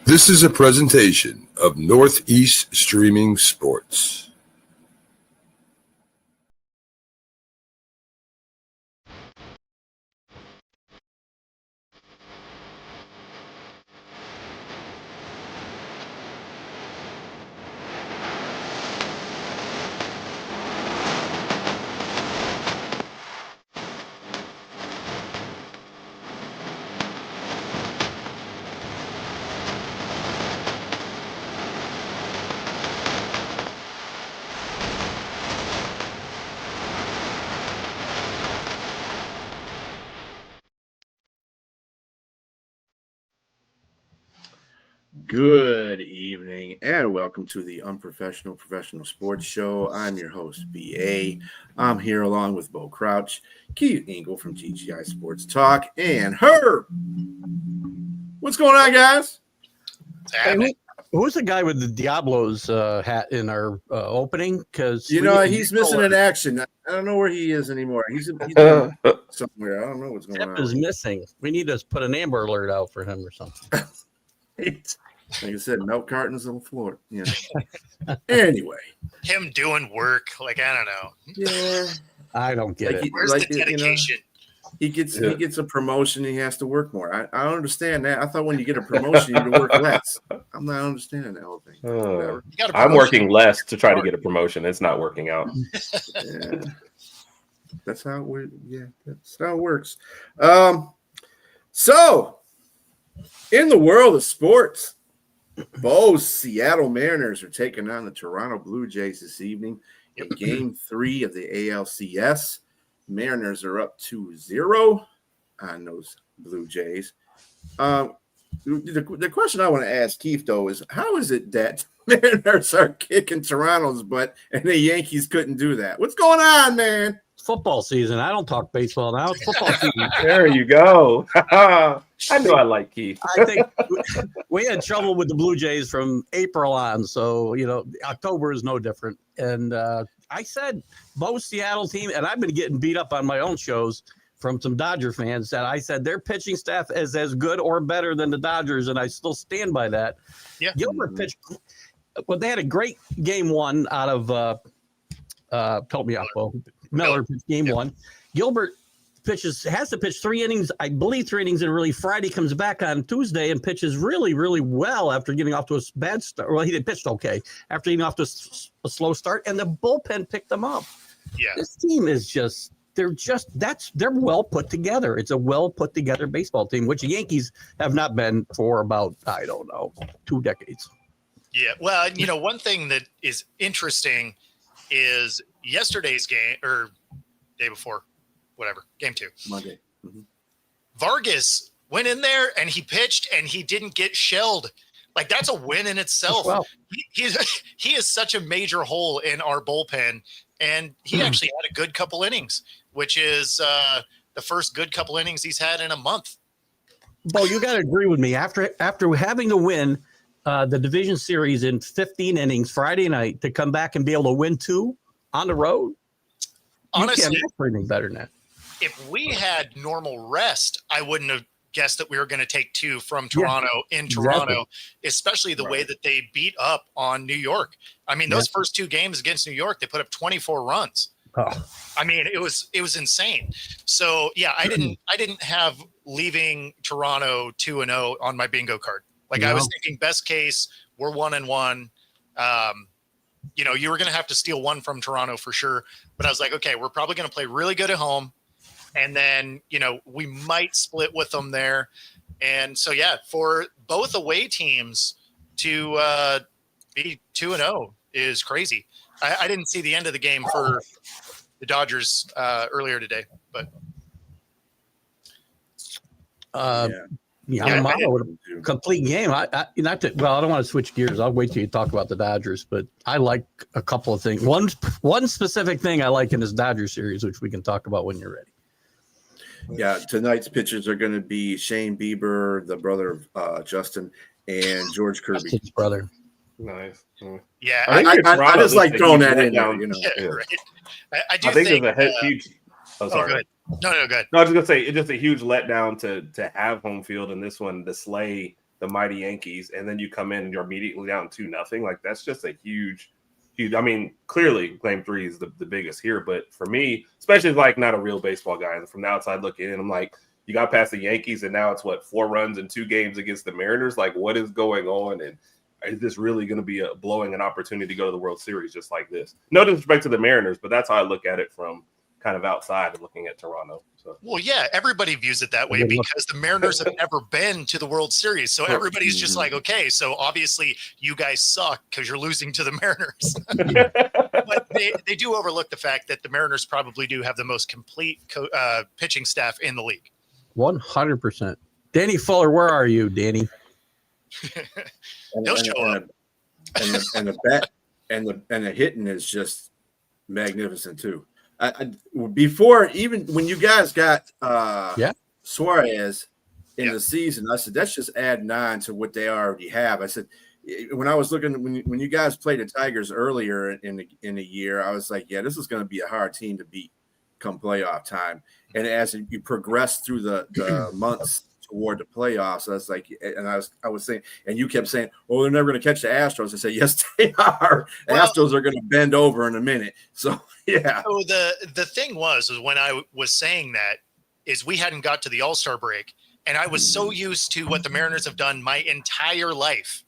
This is a presentation of Northeast Streaming Sports. Good evening and welcome to the Unprofessional Professional Sports Show. I'm your host, BA. I'm here along with Bo Crouch, Keith Engel from GGI Sports Talk, and Herb. What's going on, guys? Hey, who's the guy with the Diablos hat in our opening? Because he's missing in action. I don't know where he is anymore. He's somewhere. I don't know what's going on. Is missing. We need to put an Amber Alert out for him or something. Like I said, milk cartons on the floor. Yeah. Anyway, him doing work, I don't know. Yeah, I don't get it. Where's the dedication? He gets a promotion. He has to work more. I don't understand that. I thought when you get a promotion, you work less. I'm not understanding that whole thing. I'm working less to try to get a promotion. It's not working out. Yeah. That's how it works. So, in the world of sports, Bo's Seattle Mariners are taking on the Toronto Blue Jays this evening in Game 3 of the ALCS. Mariners are up 2-0 on those Blue Jays. The question I want to ask Keith, though, is how is it that Mariners are kicking Toronto's butt and the Yankees couldn't do that? What's going on, man? Football season. I don't talk baseball now. It's football season. There you go. I know I like Keith. I think we had trouble with the Blue Jays from April on, so October is no different. And I said Bo's Seattle team, and I've been getting beat up on my own shows from some Dodger fans that I said their pitching staff is as good or better than the Dodgers, and I still stand by that. Yeah. Gilbert pitched. Well, they had a great game one out of help me out, Bo. Miller pitched game one. Gilbert has to pitch 3 innings, I believe 3 innings, and really Friday comes back on Tuesday and pitches really, really well after getting off to a bad start. Well, he did pitch okay after getting off to a slow start, and the bullpen picked them up. Yeah, this team is they're well put together. It's a well put together baseball team, which the Yankees have not been for about 2 decades. Yeah, well, one thing that is interesting is yesterday's game or day before, whatever, game 2. Monday. Mm-hmm. Vargas went in there and he pitched and he didn't get shelled. That's a win in itself. Well, he is such a major hole in our bullpen, and he actually had a good couple innings, which is the first good couple innings he's had in a month. Bo, you got to agree with me. After having to win the division series in 15 innings Friday night, to come back and be able to win 2 on the road, honestly, you can't ask for anything better than that. If we had normal rest, I wouldn't have guessed that we were going to take 2 from Toronto in Toronto, especially the way that they beat up on New York. I mean, those first 2 games against New York, they put up 24 runs. Oh. I mean, it was insane. So yeah, I didn't have leaving Toronto 2-0 on my bingo card. I was thinking best case, we're 1-1. You were going to have to steal 1 from Toronto for sure. But I was like, okay, we're probably going to play really good at home. And then, we might split with them there. And so, yeah, for both away teams to be 2-0 is crazy. I didn't see the end of the game for the Dodgers earlier today, but. Complete game. I don't want to switch gears. I'll wait till you talk about the Dodgers, but I like a couple of things. One specific thing I like in this Dodgers series, which we can talk about when you're ready. Yeah, tonight's pitchers are going to be Shane Bieber, the brother of Justin, and George Kirby. That's his brother. Nice. Yeah, I just like throwing that in there. Yeah, right. I think there's a huge. Oh, sorry. Go ahead. No, go ahead. No, I was just gonna say it's just a huge letdown to have home field in this one. The Slay the mighty Yankees, and then you come in and you're immediately down 2-0. Like that's just a huge. I mean, clearly Game 3 is the biggest here, but for me, especially like not a real baseball guy, and from the outside looking in, I'm like, you got past the Yankees, and now it's 4 runs in 2 games against the Mariners. Like, what is going on? And is this really going to be blowing an opportunity to go to the World Series just like this? No disrespect to the Mariners, but that's how I look at it from kind of outside and looking at Toronto. So. Well, yeah, everybody views it that way because the Mariners have never been to the World Series. So everybody's just like, okay, so obviously you guys suck because you're losing to the Mariners. But they do overlook the fact that the Mariners probably do have the most complete pitching staff in the league. 100%. Danny Fuller, where are you, Danny? He'll show up. And the bat and the hitting is just magnificent too. Before, even when you guys got Suarez in the season, I said that's just adding on to what they already have. I said when I was looking when you guys played the Tigers earlier in the year, I was like, yeah, this is going to be a hard team to beat come playoff time. And as you progress through the months toward the playoffs, I was like, and I was saying, and you kept saying, "Oh, they're never going to catch the Astros." I said, "Yes, they are. Well, Astros are going to bend over in a minute." So, yeah. So the thing was when I was saying that is we hadn't got to the All-Star break, and I was so used to what the Mariners have done my entire life,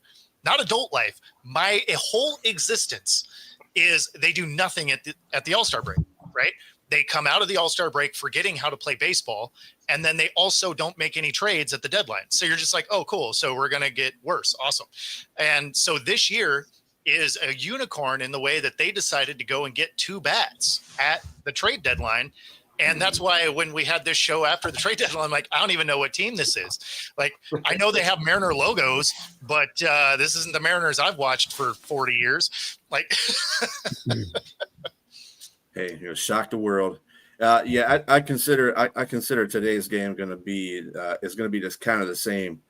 not adult life, my whole existence is they do nothing at the All-Star break, right? They come out of the All-Star break forgetting how to play baseball, and then they also don't make any trades at the deadline. So you're just like, oh, cool. So we're going to get worse. Awesome. And so this year is a unicorn in the way that they decided to go and get 2 bats at the trade deadline. And that's why when we had this show after the trade deadline, I'm like, I don't even know what team this is. Like, I know they have Mariner logos, but this isn't the Mariners I've watched for 40 years. Like, hey, shock the world. I consider today's game going to be is going to be just kind of the same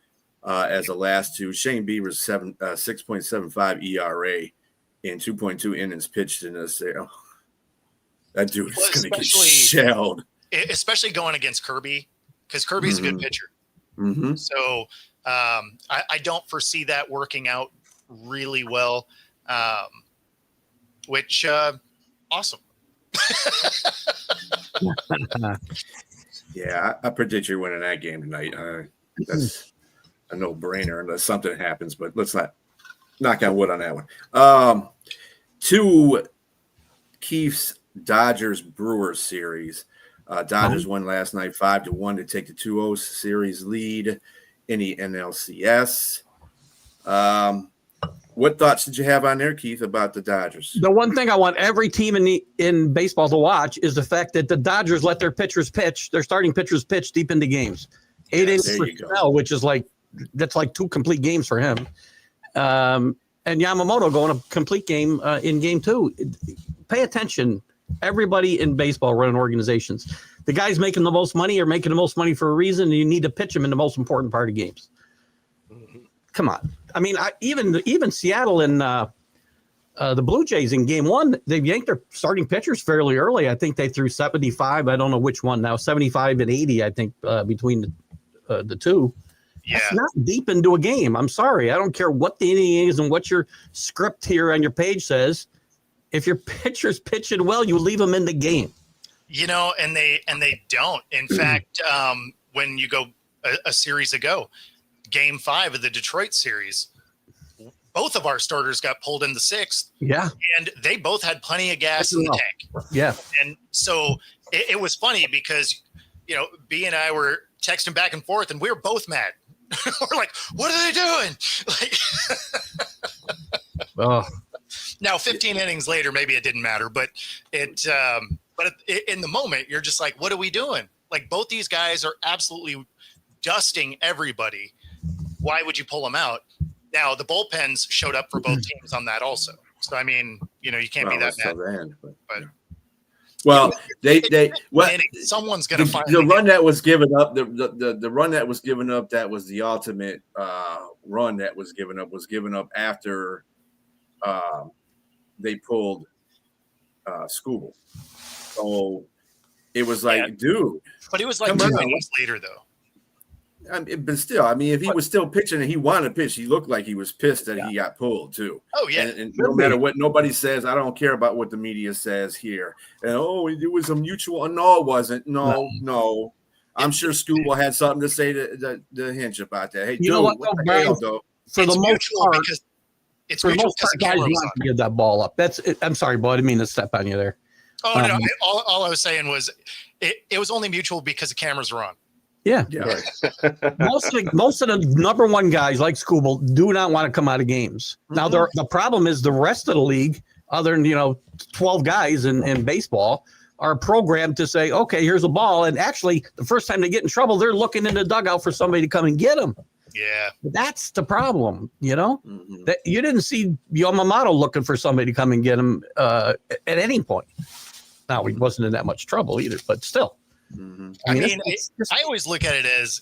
as the last two. Shane Bieber's 6.75 ERA in 2.2 innings pitched in this. That dude is going to get shelled, especially going against Kirby because Kirby's a good pitcher. Mm-hmm. So I don't foresee that working out really well. Which awesome. Yeah, I predict you're winning that game tonight. That's a no-brainer unless something happens, but let's not knock on wood on that one. To Keith's Dodgers-Brewers series. Dodgers won last night 5-1 to take the 2-0 series lead in the NLCS. What thoughts did you have on there, Keith, about the Dodgers? The one thing I want every team in baseball to watch is the fact that the Dodgers let their pitchers pitch, their starting pitchers pitch deep into games. 8 innings for Snell, which is that's like 2 complete games for him. And Yamamoto going a complete game in game 2. Pay attention. Everybody in baseball running organizations. The guys making the most money are making the most money for a reason, and you need to pitch them in the most important part of games. Come on. I mean, even Seattle and the Blue Jays in game 1, they yanked their starting pitchers fairly early. I think they threw 75. I don't know which one now, 75 and 80, I think, between the two. Yeah. That's not deep into a game. I'm sorry. I don't care what the inning is and what your script here on your page says. If your pitcher's pitching well, you leave them in the game. And they don't. In fact, when you go a series ago, Game 5 of the Detroit series, both of our starters got pulled in the 6th. Yeah. And they both had plenty of gas in the tank. Yeah. And so it was funny because, B and I were texting back and forth and we were both mad. We're like, what are they doing? Like, Now, 15 innings later, maybe it didn't matter, but in the moment, you're just like, what are we doing? Like, both these guys are absolutely dusting everybody. Why would you pull them out? Now, the bullpens showed up for both teams on that also. So, I mean, you can't be that mad. Well, someone's going to find the run that was given up. The run that was given up, that was the ultimate run that was given up after they pulled Skubal. So it was like, dude. But it was like 2 innings later, though. But still, I mean, if he was still pitching and he wanted to pitch, he looked like he was pissed that he got pulled too. Oh yeah. And no matter what nobody says, I don't care about what the media says here. And it was a mutual. No, it wasn't. No. I'm sure Scuba had something to say to Hinch about that. Hey, You know what, the Brian? hell, though? For the It's most mutual part, because it's for the mutual most because part, the guys camera was want on. to get that ball up. That's it. I'm sorry, Bo. I didn't mean to step on you there. Oh no, Um, all I was saying was it was only mutual because the cameras were on. Yeah. Yeah. most of the number one guys like Scooble do not want to come out of games. Now the problem is the rest of the league, other than 12 guys in baseball, are programmed to say, okay, here's a ball, and actually the first time they get in trouble, they're looking in the dugout for somebody to come and get them. Yeah. That's the problem, Mhm. that you didn't see Yamamoto looking for somebody to come and get him at any point. Now he wasn't in that much trouble either, but still. Mhm. I mean, it's just- I always look at it as,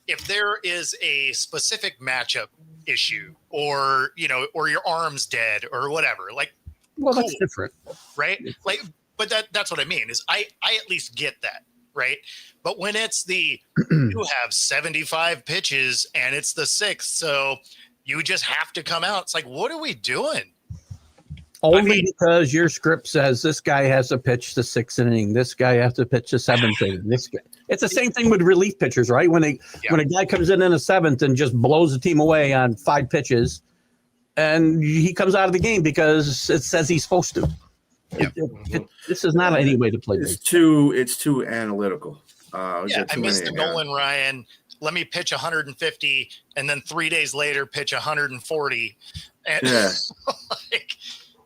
if there is a specific matchup issue or your arm's dead or whatever, like, well, that's cool. different. right? Like, but that's what I mean is I at least get that, right? But when it's you have 75 pitches and it's the 6th, so you just have to come out. It's like, what are we doing? Only because your script says this guy has to pitch the 6th inning, this guy has to pitch the 7th inning. This guy. It's the same thing with relief pitchers, right? When a guy comes in the 7th and just blows the team away on 5 pitches, and he comes out of the game because it says he's supposed to. This is not any way to play baseball. It's too analytical. Yeah, I missed the Nolan Ryan. Let me pitch 150, and then 3 days later pitch 140. And Yeah. like,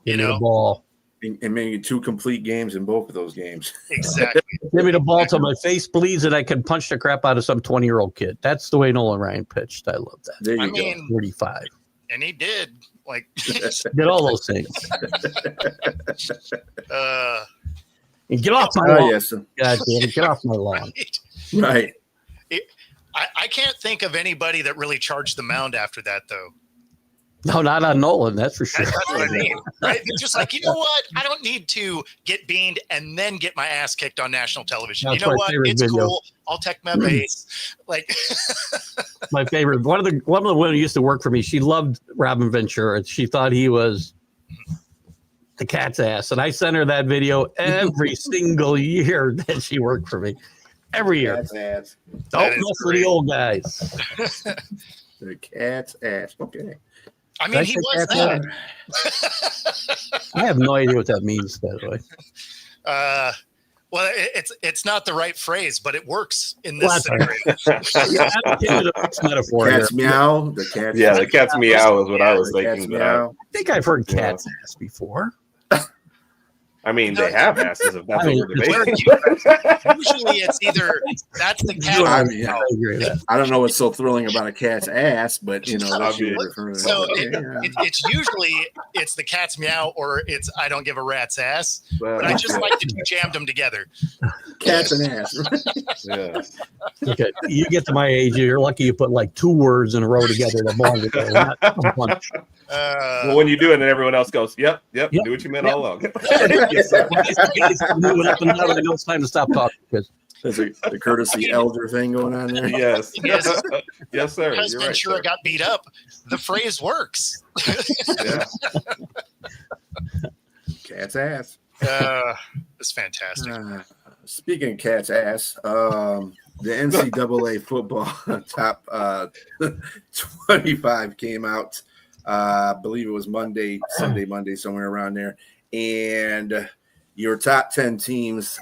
Give me the ball. And maybe 2 complete games in both of those games. exactly. Give me the ball till my face bleeds and I can punch the crap out of some 20-year-old kid. That's the way Nolan Ryan pitched. I love that. There you I go. mean, 45. and he did. Like, Did all those things. And get off my Oh, lawn. yes. God damn it. Get off my lawn. Right. I can't think of anybody that really charged the mound after that, though. No, not on Nolan. That's for sure. That's what I mean, right? It's just like, you know what? I don't need to get beaned and then get my ass kicked on national television. That's you know my what? favorite It's video. cool. I'll take my base. Like, My favorite. One of the women who used to work for me, she loved Robin Ventura. She thought he was the cat's ass. And I sent her that video every single year that she worked for me. Every year. Cat's ass. Don't is mess with great. the old guys. The cat's ass. Okay. I mean, I he think was that's that. I have no idea what that means, by the way. Well, it's not the right phrase, but it works in this Well, scenario. Yeah, I'm giving a mixed metaphor here. Cat's meow. The cat's Yeah, the cat's meow is what I was the cat's thinking. But meow. I think I've heard cat's ass before. I mean, they have asses if that's I mean, what we're debating. Usually, it's either that's the cat. I mean, I agree with that. I don't know what's so thrilling about a cat's ass, but that's I what you're mean, referring to. So Okay, it's usually it's the cat's meow or it's I don't give a rat's ass. But, But I just like that you jammed them together. cat's an ass. yeah. Okay, you get to my age, you're lucky you put like 2 words in a row together that belong together. Not a bunch. Well, when you do it, and everyone else goes, "Yep, Yep. do what you meant Yep. all along." Yes, sir. Moving up and down, I know it's time to stop talking because There's the courtesy elder thing going on there. Yes, Yes. yes, sir. Because You're right. Ventura sir. got beat up, the phrase works. Yeah. Cat's ass. It's fantastic. Speaking of cat's ass, the NCAA football top 25 came out. I believe it was Monday, somewhere around there. And your top 10 teams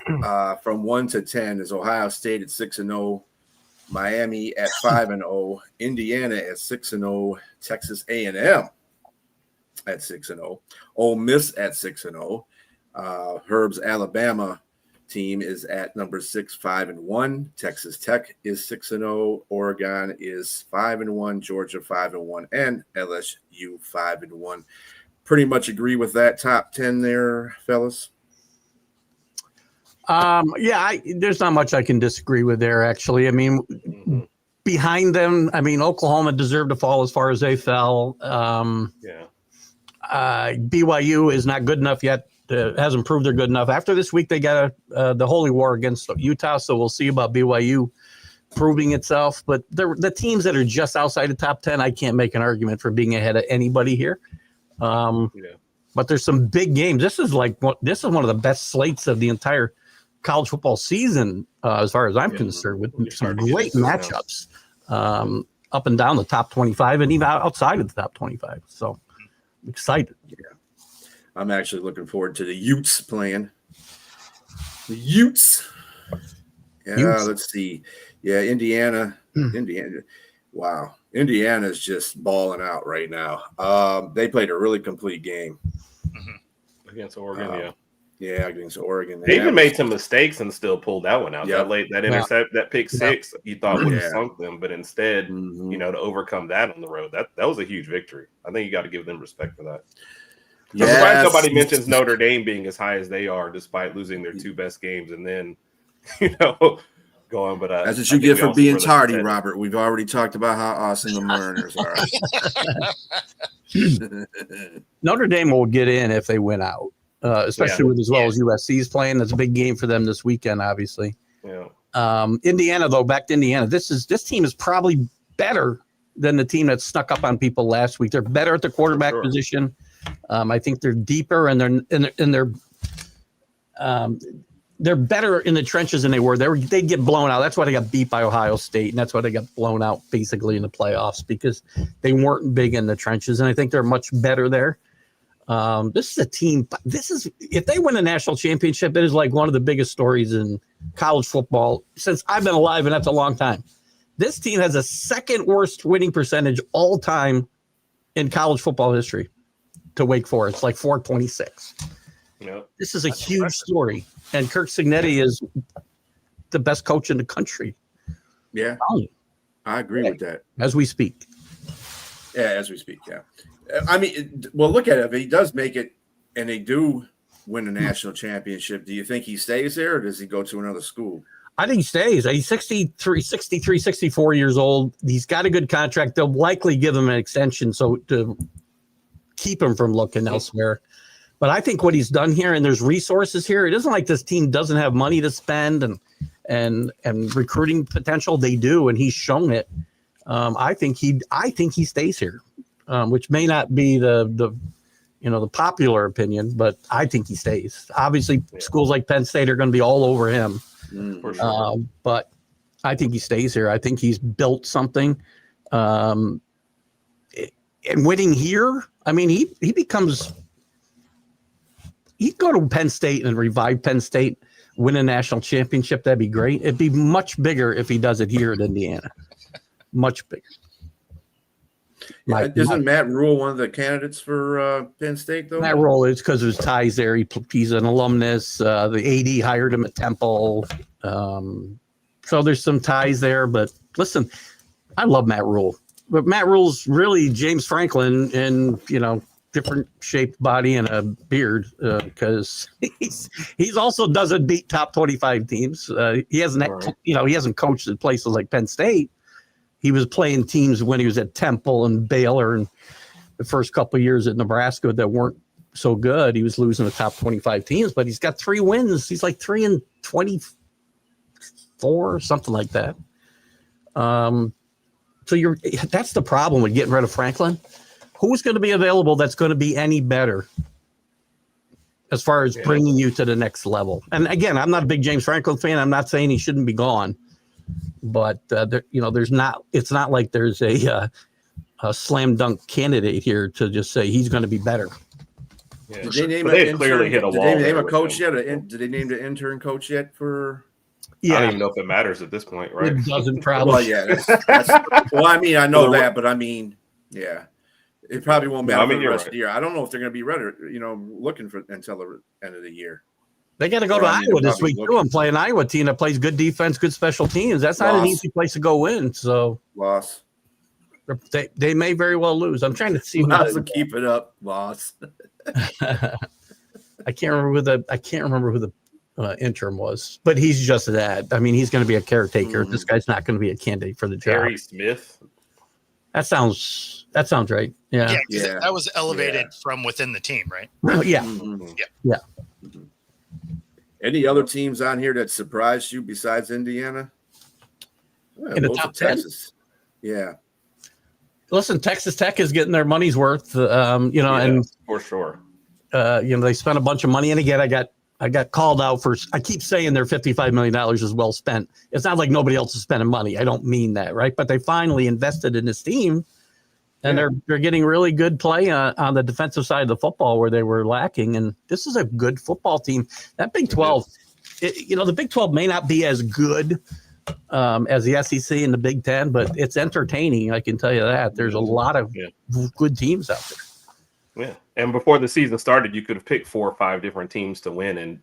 from 1 to 10 is Ohio State at 6-0, Miami at 5-0, Indiana at 6-0, Texas A&M at 6-0, Ole Miss at 6-0. Herb's Alabama team is at number 6, 5-1. Texas Tech is 6-0. Oregon is 5-1. Georgia 5-1, and LSU 5-1. Pretty much agree with that top 10 there, fellas. There's not much I can disagree with there. Actually, I mean, Mhm. behind them, I mean, Oklahoma deserved to fall as far as they fell. Yeah. BYU is not good enough yet. Hasn't proved they're good enough. After this week, they got the holy war against Utah, so we'll see about BYU proving itself. But the teams that are just outside the top 10, I can't make an argument for being ahead of anybody here. Yeah. But there's some big games. This is one of the best slates of the entire college football season, as far as I'm concerned, with some great matchups up and down the top 25 and even outside of the top 25. So I'm excited. Yeah. I'm actually looking forward to the Utes playing. The Utes. Yeah, Utes. let's see. Yeah, Indiana. Wow. Indiana's just balling out right now. They played a really complete game. Against Oregon, Yeah, against Oregon. They even made some mistakes and still pulled that one out. Yep. That intercept, that pick six, you thought would have Yeah. sunk them, but instead, to overcome that on the road, that was a huge victory. I think you got to give them respect for that. I'm surprised nobody mentions Notre Dame being as high as they are, despite losing their two best games, and then going. But that's what you get for being tardy, Robert. We've already talked about how awesome the Mariners are. Notre Dame will get in if they win out, especially with as well as USC's playing. That's a big game for them this weekend, obviously. Yeah. Indiana, though, back to Indiana. This team is probably better than the team that snuck up on people last week. They're better at the quarterback position. I think they're deeper and they're better in the trenches than they were. They'd get blown out. That's why they got beat by Ohio State, and that's why they got blown out basically in the playoffs, because they weren't big in the trenches. And I think they're much better there. This is a team. If they win a national championship, it is like one of the biggest stories in college football since I've been alive, and that's a long time. This team has a second worst winning percentage all time in college football history to Wake Forest, like 426. Yep. This is a huge story. And Kirk Cignetti is the best coach in the country. Yeah, I agree with that. As we speak. Yeah, as we speak, yeah. I mean, well, look at it. If he does make it and they do win a national championship, do you think he stays there or does he go to another school? I think he stays. He's 64 years old. He's got a good contract. They'll likely give him an extension to keep him from looking elsewhere. But I think what he's done here, and there's resources here. It isn't like this team doesn't have money to spend and recruiting potential. They do, and he's shown it. I think he stays here, which may not be the popular opinion, but I think he stays. Obviously, schools like Penn State are going to be all over him, For sure. but I think he stays here. I think he's built something, and winning here. I mean, he becomes. He'd go to Penn State and revive Penn State, win a national championship. That'd be great. It'd be much bigger if he does it here at Indiana. Much bigger. Isn't Matt Rule one of the candidates for Penn State, though? Matt Rule is because of his ties there. He's an alumnus. The AD hired him at Temple. So there's some ties there. But listen, I love Matt Rule. But Matt Rule's really James Franklin in, different shaped body and a beard because he's also doesn't beat top 25 teams. He hasn't he hasn't coached at places like Penn State. He was playing teams when he was at Temple and Baylor and the first couple of years at Nebraska that weren't so good. He was losing the top 25 teams, but he's got 3 wins. He's like 3-24, something like that. So that's the problem with getting rid of Franklin. Who's going to be available that's going to be any better as far as bringing you to the next level? And again, I'm not a big James Franklin fan. I'm not saying he shouldn't be gone, but there's not. It's not like there's a slam dunk candidate here to just say he's going to be better. Yeah. Did they name they've clearly hit a wall. Did they name a coach yet? Did they name the intern coach yet for? I don't even know if it matters at this point, right? It doesn't probably. Well, yeah. Well, I mean, I know that, but I mean, yeah. It probably won't matter for the rest of the year. I don't know if they're going to be ready, looking for until the end of the year. They got to go to Iowa this week too and play an Iowa team that plays good defense, good special teams. That's not an easy place to go in. So loss. They may very well lose. I'm trying to see who doesn't keep it up. Loss. I can't remember who the interim was, but he's just that. I mean, he's going to be a caretaker. Mm-hmm. This guy's not going to be a candidate for the job. Terry Smith. That sounds right. Yeah. Yeah. That was elevated from within the team, right? Yeah. Mm-hmm. Yeah. Mm-hmm. Any other teams on here that surprised you besides Indiana? Yeah, in the both top of 10. Texas. Yeah. Listen, Texas Tech is getting their money's worth, and for sure. they spent a bunch of money. And again, I got called out for. I keep saying their $55 million is well spent. It's not like nobody else is spending money. I don't mean that, right? But they finally invested in this team, and they're getting really good play on the defensive side of the football where they were lacking. And this is a good football team. That Big 12, the Big 12 may not be as good as the SEC and the Big 10, but it's entertaining. I can tell you that. There's a lot of good teams out there. Yeah. And before the season started, you could have picked 4 or 5 different teams to win and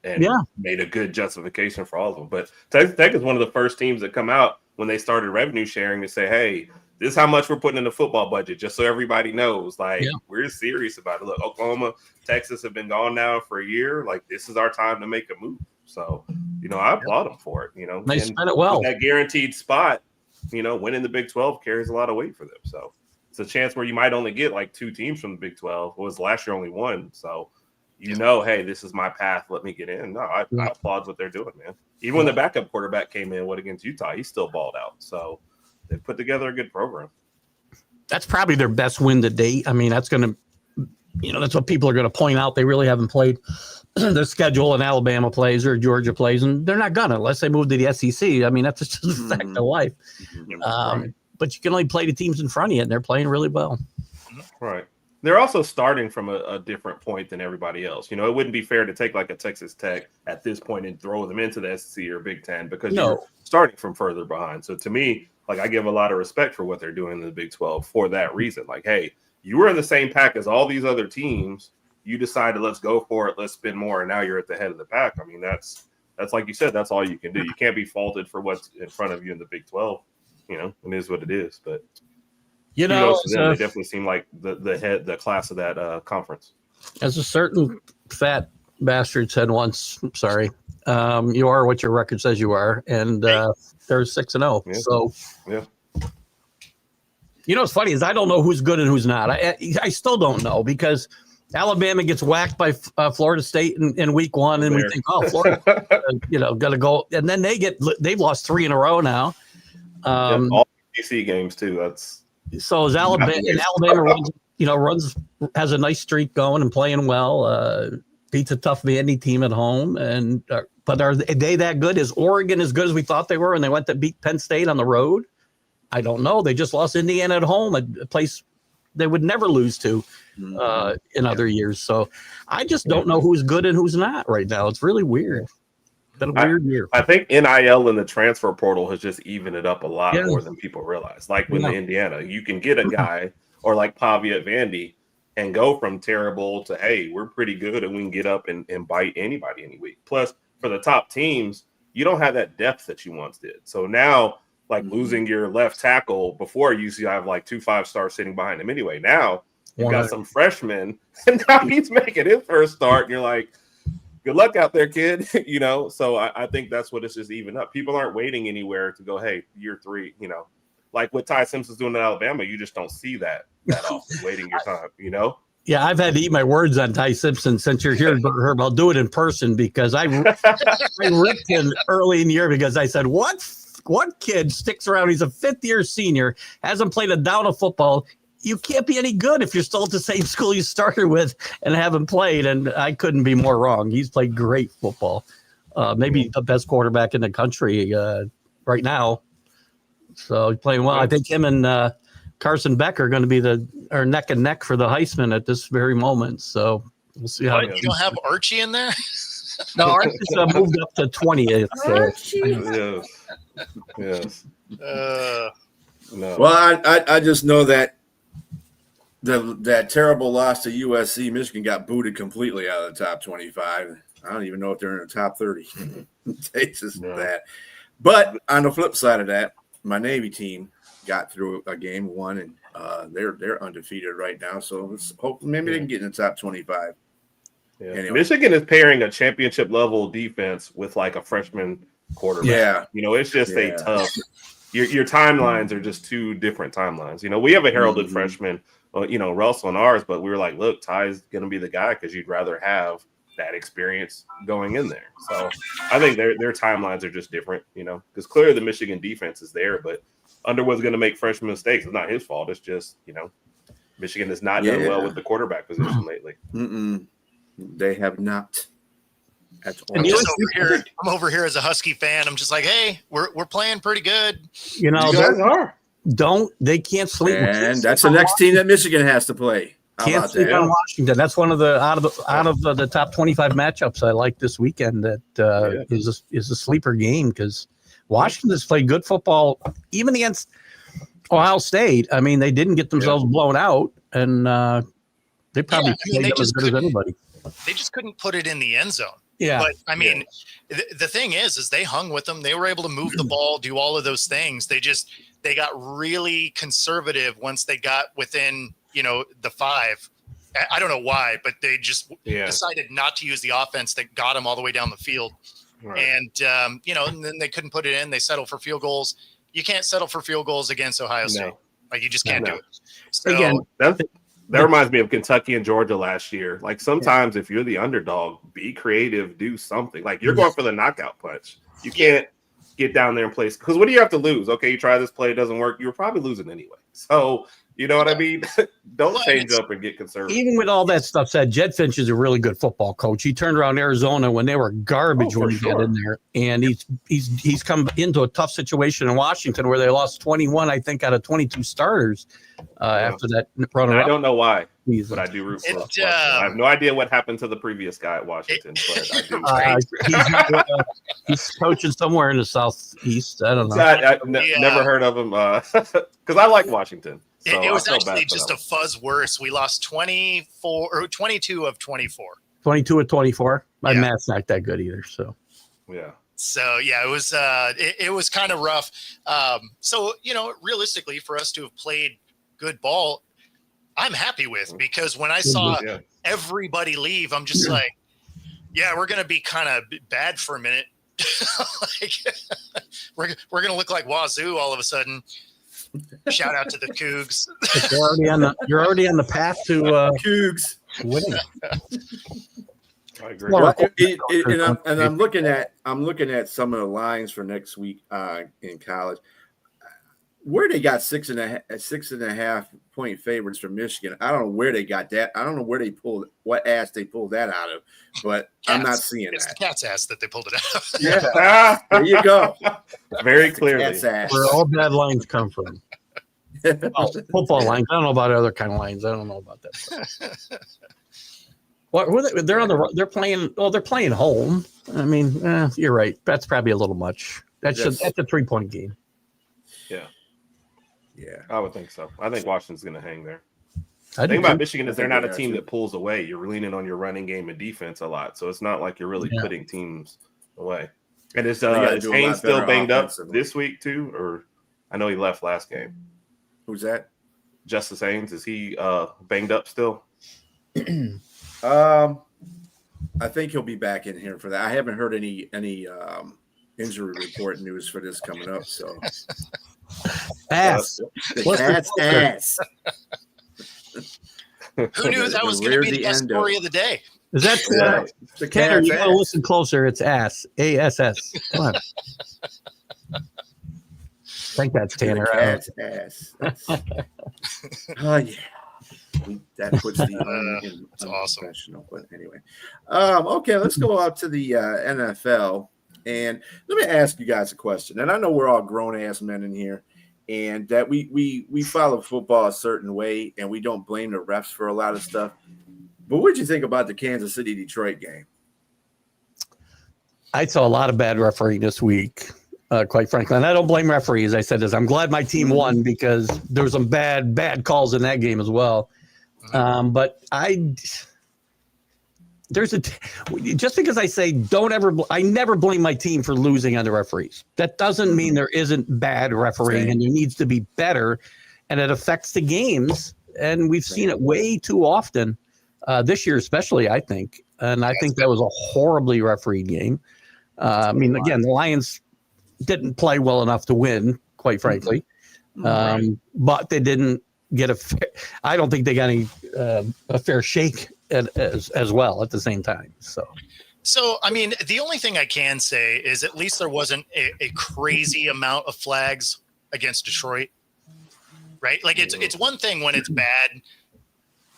made a good justification for all of them. But Texas Tech is one of the first teams that come out when they started revenue sharing to say, hey, this is how much we're putting in the football budget, just so everybody knows. We're serious about it. Look, Oklahoma, Texas have been gone now for a year. Like, this is our time to make a move. So, I applaud them for it, They spent it well. That guaranteed spot, winning the Big 12 carries a lot of weight for them. So it's a chance where you might only get like 2 teams from the Big 12. Was last year only 1. So, hey, this is my path. Let me get in. No, I applaud what they're doing, man. Even when the backup quarterback came in, against Utah, he still balled out. So they put together a good program. That's probably their best win to date. I mean, that's going to, that's what people are going to point out. They really haven't played the schedule, and Alabama plays or Georgia plays, and they're not gonna unless they move to the SEC. I mean, that's just a fact of life. But you can only play the teams in front of you, and they're playing really well. Right. They're also starting from a different point than everybody else. It wouldn't be fair to take like a Texas Tech at this point and throw them into the SEC or Big 10 because you're starting from further behind. So to me, I give a lot of respect for what they're doing in the Big 12 for that reason. Like, hey, you were in the same pack as all these other teams. You decided, let's go for it, let's spend more, and now you're at the head of the pack. I mean, that's like you said, that's all you can do. You can't be faulted for what's in front of you in the Big 12. It is what it is. But they definitely seem like the class of that conference. As a certain fat bastard said once, sorry, you are what your record says you are, and they're 6-0. Yeah. So yeah. What's funny is I don't know who's good and who's not. I still don't know because Alabama gets whacked by Florida State in week 1, and we think, oh, Florida, gonna go, and then they've lost 3 in a row now. All AC games too. That's so is Alabama. And Alabama has a nice streak going and playing well. Beats a tough Vandy team at home, but are they that good? Is Oregon as good as we thought they were, and they went to beat Penn State on the road? I don't know. They just lost Indiana at home, a place they would never lose to in other years. So I just don't know who's good and who's not right now. It's really weird. It's been a weird year. I think NIL and the transfer portal has just evened it up a lot more than people realize. Like with the Indiana, you can get a guy or like Pavia at Vandy and go from terrible to, hey, we're pretty good and we can get up and bite anybody any week. Plus, for the top teams, you don't have that depth that you once did. So now, like losing your left tackle before, you see I have like 2 5-stars sitting behind him anyway. Now you got some freshmen, and now he's making his first start, and you're like, good luck out there, kid. So I think that's what it's just even up. People aren't waiting anywhere to go, hey, year 3, like what Ty Simpson's doing in Alabama, you just don't see that often, waiting your time, Yeah, I've had to eat my words on Ty Simpson since you're here, Herb. I'll do it in person because I ripped him early in the year because I said, what kid sticks around? He's a 5th-year senior, hasn't played a down of football. You can't be any good if you're still at the same school you started with and haven't played. And I couldn't be more wrong. He's played great football. Maybe the best quarterback in the country right now. So he's playing well. I think him and Carson Beck are going to be are neck and neck for the Heisman at this very moment. So we'll see how. You don't have Archie in there? No, Archie's moved up to 20th. So. Yes. No. Well, I just know that that terrible loss to USC, Michigan got booted completely out of the top 25. I don't even know if they're in the top 30. It's just that. But on the flip side of that, my Navy team got through a game, won, and they're undefeated right now. So let's hope maybe they can get in the top 25. Yeah. Anyway. Michigan is pairing a championship level defense with like a freshman quarterback. Yeah. It's just a tough. Your timelines are just 2 different timelines. We have a heralded freshman, Russell and ours, but we were like, look, Ty's going to be the guy because you'd rather have bad experience going in there. So I think their timelines are just different, because clearly the Michigan defense is there, but Underwood's going to make freshman mistakes. It's not his fault. It's just, Michigan has not done well with the quarterback position lately. They have not. At all. I'm over here as a Husky fan. I'm just like, hey, we're playing pretty good. You guys are. They can't sleep. And that's the next team that Michigan has to play. Can't sleep on Washington. That's one of the out of the top 25 matchups I like this weekend. That is a sleeper game because Washington has played good football even against Ohio State. I mean, they didn't get themselves blown out, and they probably played as good as anybody. They just couldn't put it in the end zone. Yeah, but I mean, the thing is they hung with them. They were able to move the ball, do all of those things. They got really conservative once they got within, the 5. I don't know why, but they just decided not to use the offense that got them all the way down the field. Right. And, and then they couldn't put it in. They settled for field goals. You can't settle for field goals against Ohio State. Like, you just can't do it. So, again, that reminds me of Kentucky and Georgia last year. Like, sometimes if you're the underdog, be creative, do something. Like, you're going for the knockout punch. You can't get down there and play. Because what do you have to lose? Okay, you try this play, it doesn't work. You're probably losing anyway. So, you know what I mean? Don't change up and get conservative. Even with all that stuff said, Jed Finch is a really good football coach. He turned around Arizona when they were garbage when he got in there, and he's come into a tough situation in Washington where they lost 21, I think, out of 22 starters after that run. I don't know why, but I do root for him. I have no idea what happened to the previous guy at Washington, but I do. He's coaching somewhere in the southeast. I don't know. Never heard of him because I like Washington. So it was actually just a fuzz worse. We lost 22 of 24. 22 of 24. My math's not that good either. So, So it was kind of rough. So realistically, for us to have played good ball, I'm happy with, because when I saw everybody leave, I'm just like, we're gonna be kind of bad for a minute. Like, we're gonna look like Wazoo all of a sudden. Shout out to the Cougs. You're already on the path to Cougs winning. I agree. Well, I'm looking at some of the lines for next week in college, where they got 6.5 point favorites for Michigan. I don't know where they got that. I don't know where they pulled what ass they pulled that out of, but I'm not seeing it's that. The cat's ass that they pulled it out of. Yeah, there you go. Very clearly, where all bad lines come from. Football lines. I don't know about other kind of lines. I don't know about that. They're on the. They're playing. Oh, they're playing home. I mean, you're right. That's probably a little much. That's a 3-point game. Yeah, I would think so. I think Washington's going to hang there. The thing about Michigan is they're not a team that pulls away. You're leaning on your running game and defense a lot, so it's not like you're really putting teams away. And is Haynes still banged up this week too? Or I know he left last game. Who's that? Justice Haynes. Is he banged up still? I think he'll be back in here for that. I haven't heard any injury report news for this coming up. So ass. The cat's ass. Who knew that was going to be the best story of the day? Is that Tanner? You got to listen closer. It's ass. ASS. Come on. I think that's Tanner. Cat's ass. Oh yeah. That puts the that's awesome. But anyway, okay, let's go out to the NFL, and let me ask you guys a question. And I know we're all grown ass men in here, and that we follow football a certain way, and we don't blame the refs for a lot of stuff. But what did you think about the Kansas City Detroit game? I saw a lot of bad refereeing this week. Quite frankly, and I don't blame referees. I said this. I'm glad my team won because there were some bad calls in that game as well. But just because I say I never blame my team for losing on the referees. That doesn't mean there isn't bad refereeing, and there needs to be better, and it affects the games. And we've seen it way too often this year, especially. I think, and I think that was a horribly refereed game. I mean, again, the Lions didn't play well enough to win, quite frankly. But they didn't get I don't think they got a fair shake as well at the same time. So, I mean, the only thing I can say is at least there wasn't a crazy amount of flags against Detroit, right? Like it's one thing when it's bad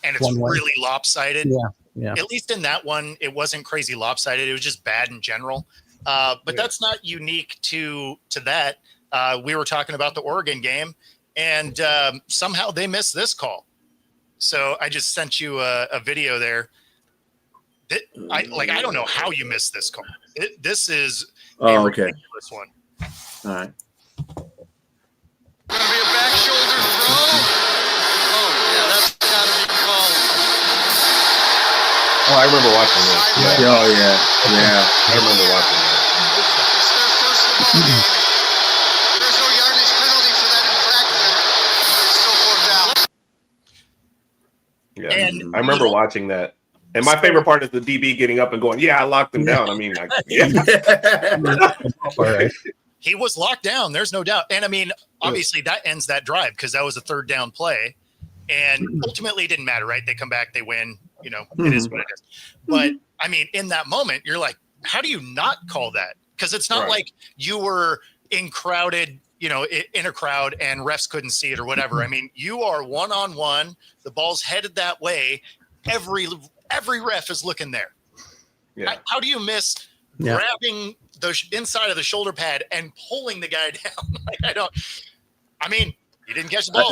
and it's One way. really lopsided. Yeah. At least in that one, it wasn't crazy lopsided. It was just bad in general. But that's not unique to that. We were talking about the Oregon game, and somehow they missed this call. So I just sent you a video there. I don't know how you missed this call. This is a ridiculous one. All right. Gonna be a back shoulder throw. Oh, yeah, that's gotta be called. Oh, I remember watching this. Sideways. Oh yeah. I remember watching that. It's their first of the ball game. There's no yardage penalty for that infraction. It's still fourth down. Yeah, And, I remember watching that. And my favorite part is the DB getting up and going, "Yeah, I locked him down." I mean, All right. He was locked down. There's no doubt. And I mean, obviously that ends that drive because that was a third down play. And ultimately it didn't matter, right? They come back, they win, it is what it is. But I mean, in that moment, you're like, how do you not call that? Because it's not like you were in a crowd and refs couldn't see it or whatever. I mean, you are one-on-one, the ball's headed that way. Every ref is looking there. yeah. How do you miss grabbing the inside of the shoulder pad and pulling the guy down? You didn't catch the ball.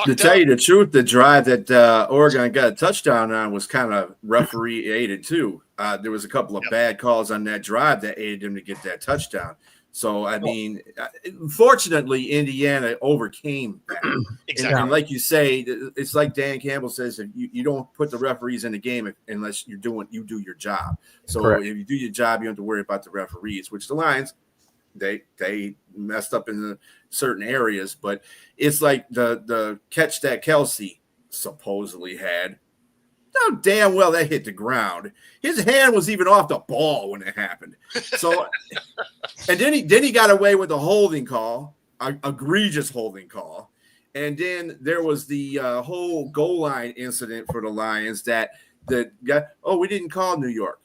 To tell you the truth, the drive that Oregon got a touchdown on was kind of referee aided too. There was a couple of bad calls on that drive that aided him to get that touchdown. So, I mean, fortunately, Indiana overcame that. Exactly. And like you say, it's like Dan Campbell says, if you don't put the referees in the game unless you do your job. So Correct. if you do your job, you don't have to worry about the referees, which the Lions, they messed up in the certain areas. But it's like the catch that Kelsey supposedly had. How damn well that hit the ground. His hand was even off the ball when it happened. So, and then he got away with a holding call, egregious holding call. And then there was the whole goal line incident for the Lions that we didn't call New York,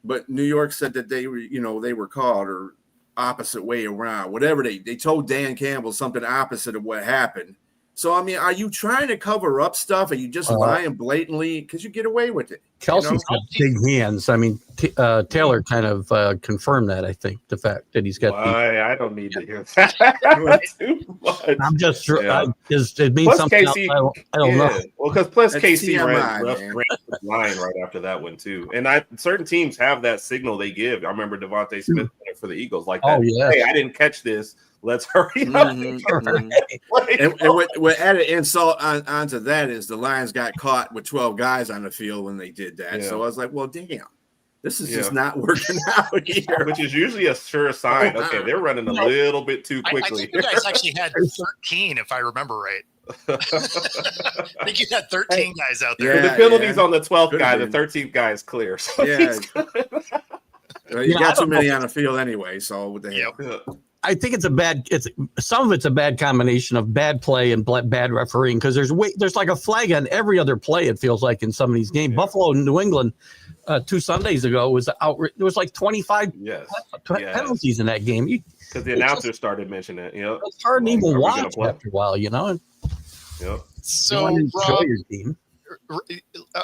but New York said that they were called or opposite way around, whatever they told Dan Campbell something opposite of what happened. So, I mean, are you trying to cover up stuff? Are you just lying blatantly? Because you get away with it. Kelsey's got big hands. I mean, Taylor kind of confirmed that, I think, the fact that he's got I don't need to hear that too much. I'm just sure Yeah. it means Plus something KC else. I don't know. Well, because plus That's KC TMI, ran man. the line right after that one too. And certain teams have that signal they give. I remember Devontae Smith for the Eagles like that. Oh, yeah. Hey, I didn't catch this. Let's hurry up. And what added insult onto that is the Lions got caught with 12 guys on the field when they did that. Yeah. So I was like, well, damn, this is just not working out here. Which is usually a sure sign. Okay, they're running a little bit too I quickly. think you guys actually had 13, if I remember right. I think you had 13 guys out there. Yeah. The penalties on the 12th Could've guy, the been. 13th guy is clear. So Yeah. he's good. You got too many on the field anyway. So what the hell? Yep. I think some of it's a bad combination of bad play and bad refereeing because there's like a flag on every other play. It feels like in some of these games. Yeah. Buffalo and New England 2 Sundays ago was there was like 25 Yes. penalties in that game. Because the announcers started mentioning it. Yep. It's hard to Like, even are we watch gonna play? after a while, Yep. You So, want to enjoy Rob, your team.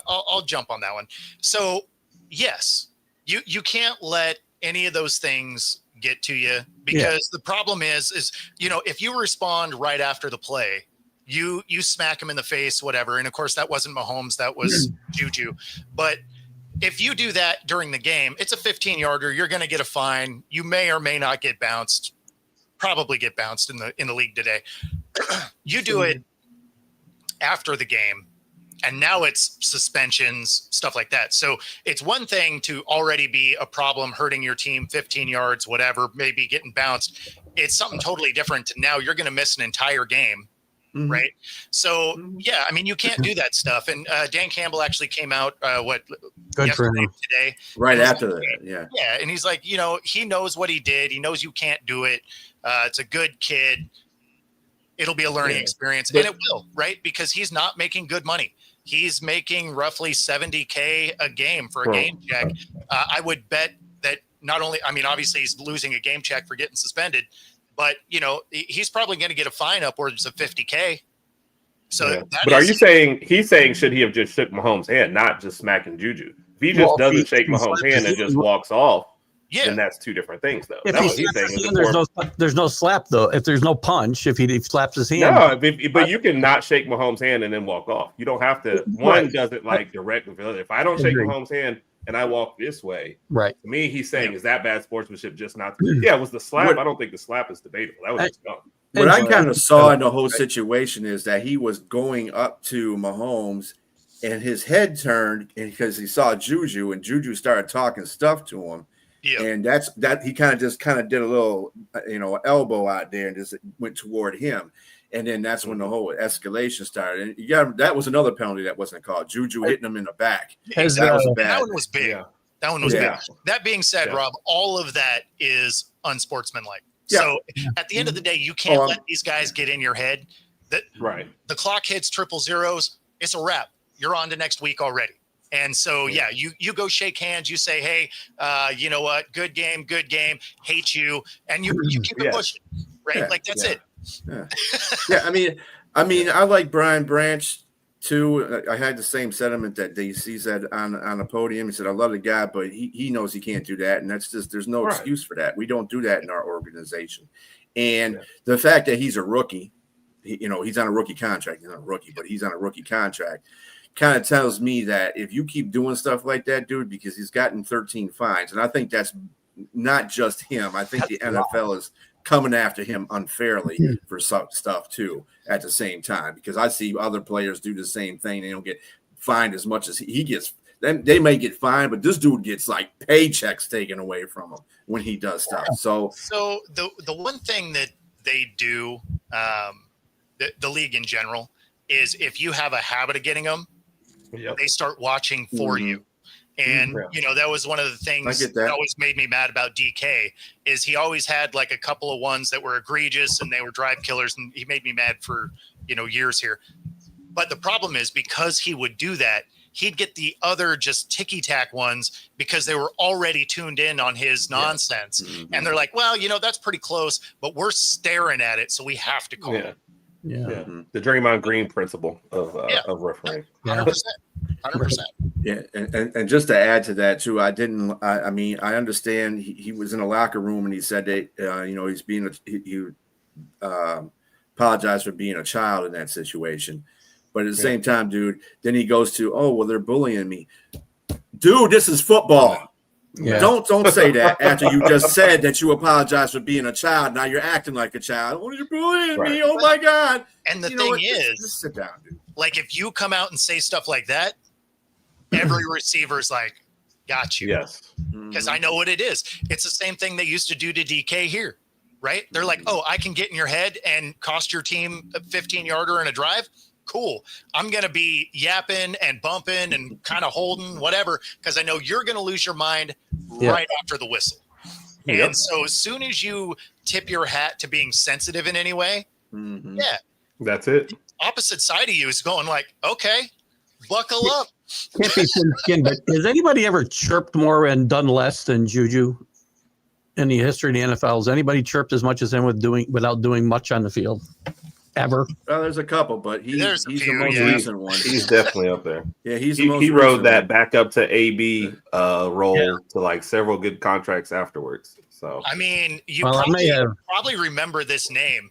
I'll jump on that one. So, yes, you can't let any of those things get to you because the problem is if you respond right after the play, you smack him in the face, whatever. And of course, that wasn't Mahomes, that was Juju. But if you do that during the game, it's a 15-yarder. You're going to get a fine. You may or may not get bounced. Probably get bounced in the league today. You do it after the game, and now it's suspensions, stuff like that. So it's one thing to already be a problem, hurting your team 15 yards, whatever, maybe getting bounced. It's something totally different to now you're going to miss an entire game. Mhm. Right. So, yeah, I mean, you can't do that stuff. And Dan Campbell actually came out, Good for him. today. Right after that. Yeah. Yeah. And he's like, he knows what he did. He knows you can't do it. It's a good kid. it'll be a learning experience, and it will, right? Because he's not making good money. He's making roughly $70K a game for a game check. I would bet that not only, I mean, obviously he's losing a game check for getting suspended, but he's probably going to get a fine upwards of $50K. So, but are you saying he's saying should he have just shook Mahomes' hand, not just smacking Juju? If he just doesn't shake Mahomes' hand and just walks off, then that's two different things, though. If he's saying there's no slap, though. If there's no punch, if he slaps his hand. No, but you can not shake Mahomes' hand and then walk off. You don't have to. One doesn't like direct with the other. If I don't shake Mahomes' hand and I walk this way, right? To me, he's saying is that bad sportsmanship? Just not. Yeah, was the slap? I don't think the slap is debatable. That was just dumb. What I kind of saw in the whole situation is that he was going up to Mahomes and his head turned because he saw Juju and Juju started talking stuff to him. Yeah. And that he kind of did a little, elbow out there and just went toward him. And then that's when the whole escalation started. And that was another penalty that wasn't called. Juju hitting him in the back. Exactly. That one was big. Yeah. That one was big. That being said, Rob, all of that is unsportsmanlike. Yeah. So at the end of the day, you can't let these guys get in your head that the clock hits 000. It's a wrap. You're on to next week already. And so, you go shake hands. You say, hey, you know what? Good game. Hate you. And you keep it pushing, right? Yeah. Like that's it. Yeah. I mean, I like Brian Branch too. I had the same sentiment that DC said on the podium. He said, I love the guy, but he knows he can't do that. And that's just, there's no excuse for that. We don't do that in our organization. And the fact that he's a rookie, he's on a rookie contract. He's not a rookie, but he's on a rookie contract. Kind of tells me that if you keep doing stuff like that, dude, because he's gotten 13 fines, and I think that's not just him. I think the NFL is coming after him unfairly for some stuff too at the same time, because I see other players do the same thing. They don't get fined as much as he gets. They may get fined, but this dude gets like paychecks taken away from him when he does stuff. So the one thing that they do, the league in general, is if you have a habit of getting them, they start watching for you. And, that was one of the things that always made me mad about DK is he always had like a couple of ones that were egregious and they were drive killers. And he made me mad for, years here. But the problem is because he would do that, he'd get the other just ticky-tack ones because they were already tuned in on his nonsense. And they're like, well, that's pretty close, but we're staring at it. So we have to call it. Yeah. The Draymond Green principle of refereeing. 100%. 100%. Yeah, and just to add to that too, I understand he was in a locker room and he said that he's being he apologized for being a child in that situation, but at the same time, dude, then he goes to, they're bullying me, dude. This is football. Yeah. Don't say that after you just said that you apologize for being a child. Now you're acting like a child. What are you bullying me? Oh my God. And the thing is, just sit down, dude. Like if you come out and say stuff like that, every receiver's like, got you. Yes. Because I know what it is. It's the same thing they used to do to DK here, right? They're like, I can get in your head and cost your team a 15-yarder in a drive. Cool. I'm going to be yapping and bumping and kind of holding whatever, because I know you're going to lose your mind right after the whistle. And so as soon as you tip your hat to being sensitive in any way, that's it. Opposite side of you is going like, okay, buckle up. Can't be thin skinned, but has anybody ever chirped more and done less than Juju in the history of the NFL? Has anybody chirped as much as him without doing much on the field? Ever? Well, there's a couple, but he's the most recent one. He's definitely up there. Yeah, he rode that back up to AB role to like several good contracts afterwards. So I mean, you probably remember this name,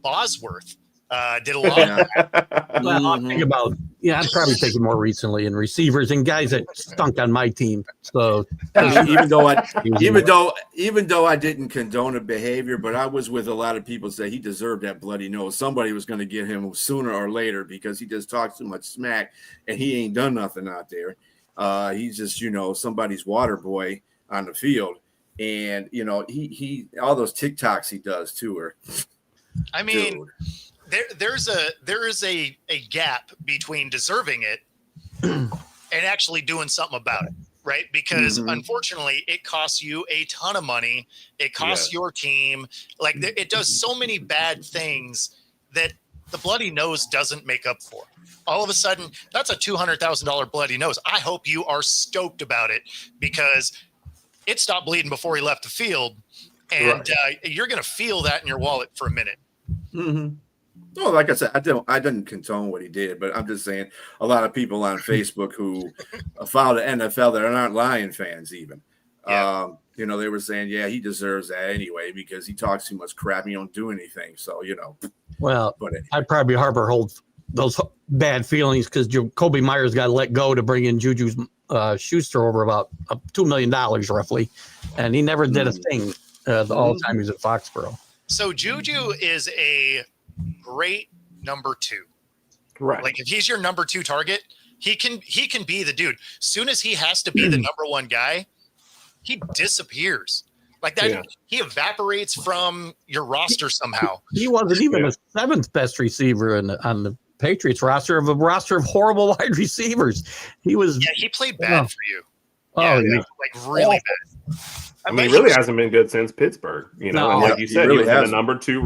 Bosworth. Did a lot of that. Well, I'll think about I'd probably take it more recently in receivers and guys that stunk on my team. So even though I didn't condone the behavior, but I was with a lot of people say he deserved that bloody nose. Somebody was going to get him sooner or later because he just talks too much smack and he ain't done nothing out there. He's just somebody's water boy on the field, and he all those TikToks he does too are. I mean. Dude. There is a gap between deserving it and actually doing something about it, right? Because unfortunately, it costs you a ton of money. It costs your team. Like it does so many bad things that the bloody nose doesn't make up for. All of a sudden, that's a $200,000 bloody nose. I hope you are stoked about it because it stopped bleeding before he left the field, and you're going to feel that in your wallet for a minute. Mm-hmm. No, like I said, I didn't condone what he did, but I'm just saying a lot of people on Facebook who follow the NFL that aren't Lion fans even. Yeah. You know, they were saying, yeah, he deserves that anyway because he talks too much crap. He don't do anything. So, you know. Well, But I'd probably harbor hold those bad feelings because Kobe Myers got let go to bring in Juju's Schuster over about $2 million roughly, and he never did a thing all the time he was at Foxborough. So Juju is a great number 2. Right. Like if he's your number 2 target, he can be the dude. Soon as he has to be the number 1 guy, he disappears. Like that, he evaporates from your roster somehow. He wasn't even the 7th best receiver on the Patriots roster of horrible wide receivers. He was. Yeah, he played bad for you. Oh, yeah, like really bad. I mean, he really hasn't been good since Pittsburgh. You know, No, and like you said, really he was in the hasn't. number 2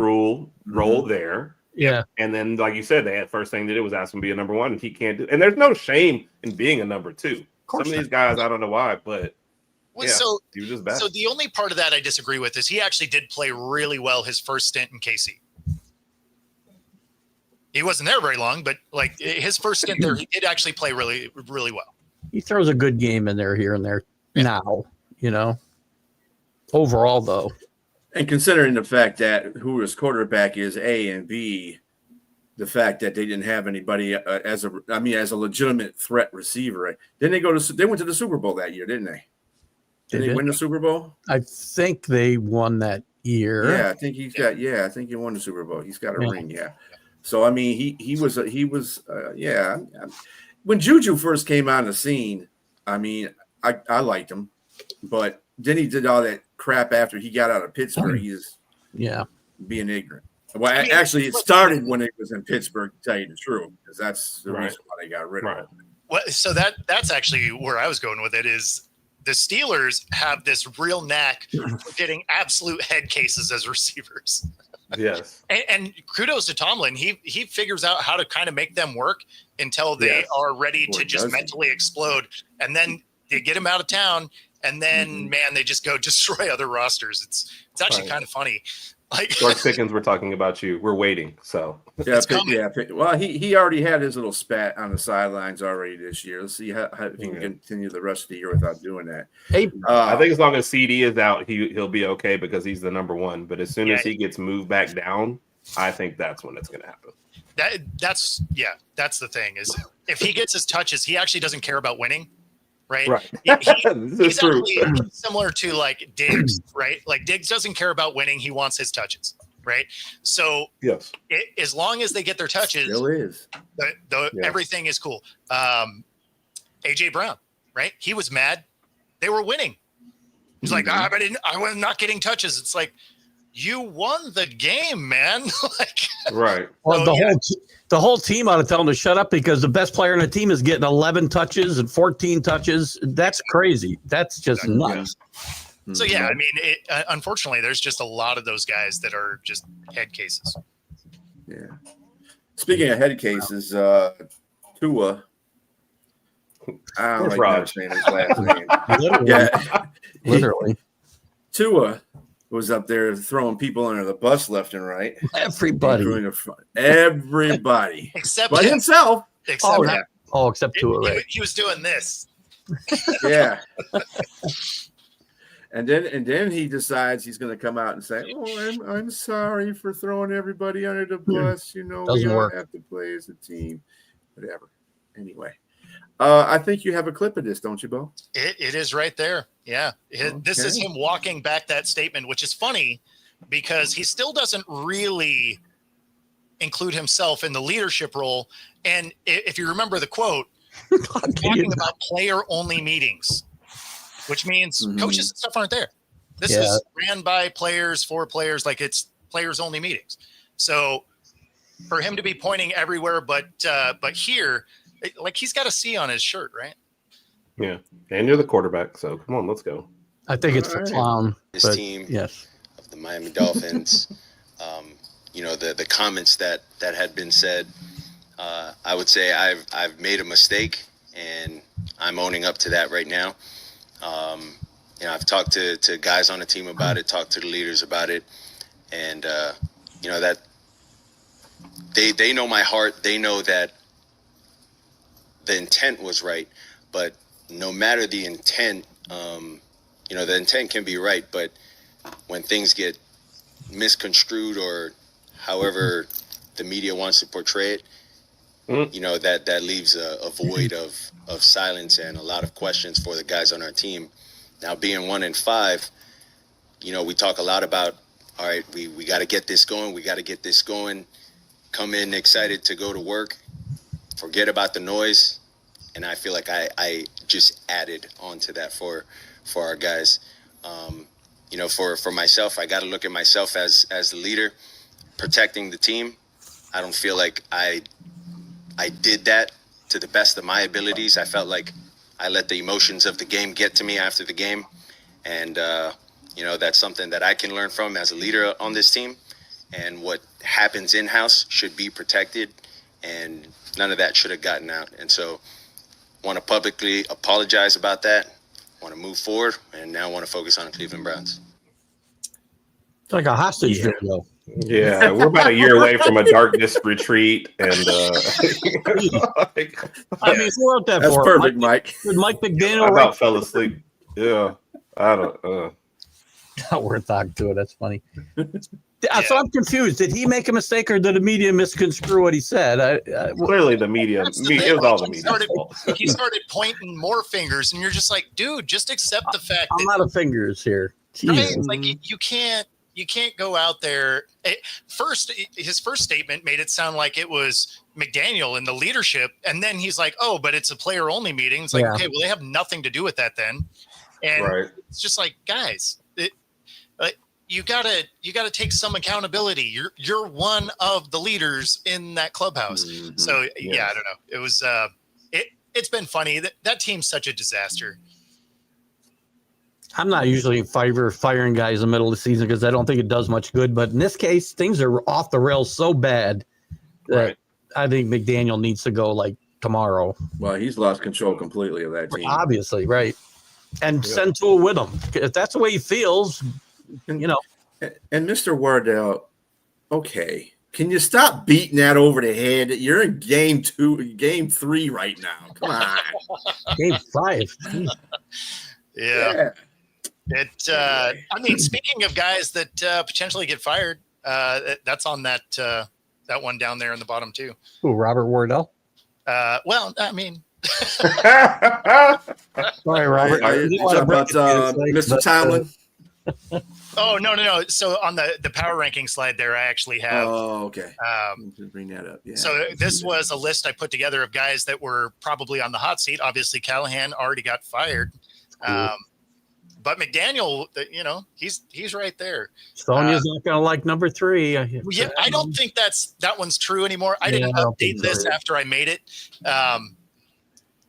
role there. Yeah. And then, like you said, they had first thing they did was ask him to be a number 1, and he can't do. And there's no shame in being a number 2. Some of these guys, I don't know why, but So he was just bad. So the only part of that I disagree with is he actually did play really well his first stint in KC. He wasn't there very long, but like his first stint there, he did actually play really, really well. He throws a good game in there here and there now, you know. Overall, though. And considering the fact that who his quarterback is, A, and B, the fact that they didn't have anybody as a legitimate threat receiver. Didn't they they went to the Super Bowl that year, didn't they? Did they win the Super Bowl? I think they won that year. Yeah, I think he's got. Yeah, I think he won the Super Bowl. He's got a ring. Yeah. So I mean, he was. Yeah. When Juju first came on the scene, I mean, I liked him, but then he did all that crap after he got out of Pittsburgh. He's being ignorant. Well, actually, it started when it was in Pittsburgh. To tell you the truth, because that's the reason why they got rid of him. Well, so that's actually where I was going with it is the Steelers have this real knack for getting absolute head cases as receivers. Yes. And kudos to Tomlin. He figures out how to kind of make them work until they are ready to just mentally explode. And then they get him out of town. And then, man, they just go destroy other rosters. It's actually kind of funny. Like George Pickens, we're talking about you. We're waiting. So well, he already had his little spat on the sidelines already this year. Let's see how if he can continue the rest of the year without doing that. Hey, I think as long as CD is out, he'll be okay because he's the number 1. But as soon as he gets moved back down, I think that's when it's going to happen. That's the thing is if he gets his touches, he actually doesn't care about winning. Right. He's true. actually similar to like Diggs, right? Like Diggs doesn't care about winning. He wants his touches. Right. So yes, as long as they get their touches, still is. Everything is cool. AJ Brown, right? He was mad. They were winning. He's like, I was not getting touches. It's like, you won the game, man. Right. Well, the whole team ought to tell him to shut up because the best player on the team is getting 11 touches and 14 touches. That's crazy. That's just nuts. So, I mean, unfortunately, there's just a lot of those guys that are just head cases. Yeah. Speaking of head cases, Tua. I don't like saying his last name. Literally. Tua was up there throwing people under the bus left and right. Everybody. Except but himself. Except except Tua, right? He was doing this. Yeah. And then he decides he's going to come out and say, "Oh, I'm sorry for throwing everybody under the bus. You know, Doesn't we all work. have to play as a team, whatever." Anyway, I think you have a clip of this, don't you, Bo? It is right there. Yeah, this is him walking back that statement, which is funny because he still doesn't really include himself in the leadership role. And if you remember the quote, talking about player-only meetings. Which means coaches and stuff aren't there. This is ran by players, for players, like it's players only meetings. So for him to be pointing everywhere, but here, like he's got a C on his shirt, right? Yeah, and you're the quarterback, so come on, let's go. I think it's the clown. This team of the Miami Dolphins, the comments that had been said. I would say I've made a mistake, and I'm owning up to that right now. I've talked to guys on the team about it, talked to the leaders about it, and that they know my heart. They know that the intent was right, but no matter the intent, the intent can be right, but when things get misconstrued or however the media wants to portray it, that leaves a void of silence and a lot of questions for the guys on our team. Now, being 1-5, we talk a lot about, all right, we got to get this going. We got to get this going. Come in excited to go to work. Forget about the noise. And I feel like I just added on to that for our guys. For myself, I got to look at myself as the leader, protecting the team. I don't feel like I did that to the best of my abilities. I felt like I let the emotions of the game get to me after the game. And, that's something that I can learn from as a leader on this team. And what happens in-house should be protected. And none of that should have gotten out. And so want to publicly apologize about that. Want to move forward. And now want to focus on the Cleveland Browns. It's like a hostage video. Yeah, we're about a year away from a darkness retreat, and I mean, who wrote that That's for? perfect, Mike. Did Mike McDaniel I write? about fell asleep. Yeah, I don't. Not worth talking to it. That's funny. So I'm confused. Did he make a mistake, or did the media misconstrue what he said? Clearly, the media. That's the It thing, was all like, the media. he started pointing more fingers, and you're just like, dude, just accept the fact I'm that out of fingers here. right? Jesus. It's like you can't go out there. His first statement made it sound like it was McDaniel and the leadership, and then he's like, "Oh, but it's a player-only meeting." It's like, Yeah. okay, well, they have nothing to do with that then, and Right. it's just like, guys, you gotta take some accountability. You're one of the leaders in that clubhouse. Mhm. So Yes. yeah, I don't know. It was it's been funny. That team's such a disaster. I'm not usually in favor of firing guys in the middle of the season because I don't think it does much good. But in this case, things are off the rails so bad that Right. I think McDaniel needs to go like tomorrow. Well, he's lost control completely of that team. Obviously, right. And Yeah. send Tua with him. If that's the way he feels, And Mr. Wardell, okay. Can you stop beating that over the head? You're in game 3 right now. Come on. game 5. Yeah. I mean, speaking of guys that potentially get fired, that's on that one down there in the bottom too. Who, Robert Wardell? Well, I mean, Sorry, Robert. Are you talking about Mr. Tomlin? oh no. So on the power ranking slide there, I actually have. Oh, okay. Bring that up. Yeah. So this was a list I put together of guys that were probably on the hot seat. Obviously, Callahan already got fired. But McDaniel, he's right there. Sonia's not going to like number 3. Yeah, I don't think that one's true anymore. I didn't I don't update think this so. after I made it.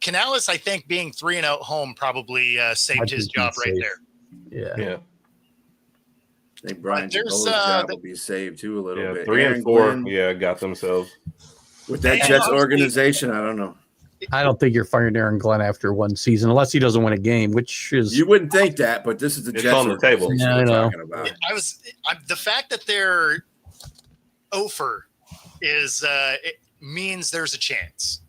Canales, I think, being 3-0 at home probably saved I his think job he's right safe. there. Yeah. Yeah. I think Brian There's, Daboll's job will be saved too a little Yeah. bit. 3 Aaron and 4. Glenn, Yeah, got themselves. with that Yeah, Jets obviously- organization, I don't know. I don't think you're firing Aaron Glenn after one season unless he doesn't win a game, which is You wouldn't think that, but this is the It's Jets on the table. organization Yeah, I we're know. talking about. The fact that they're over is it means there's a chance.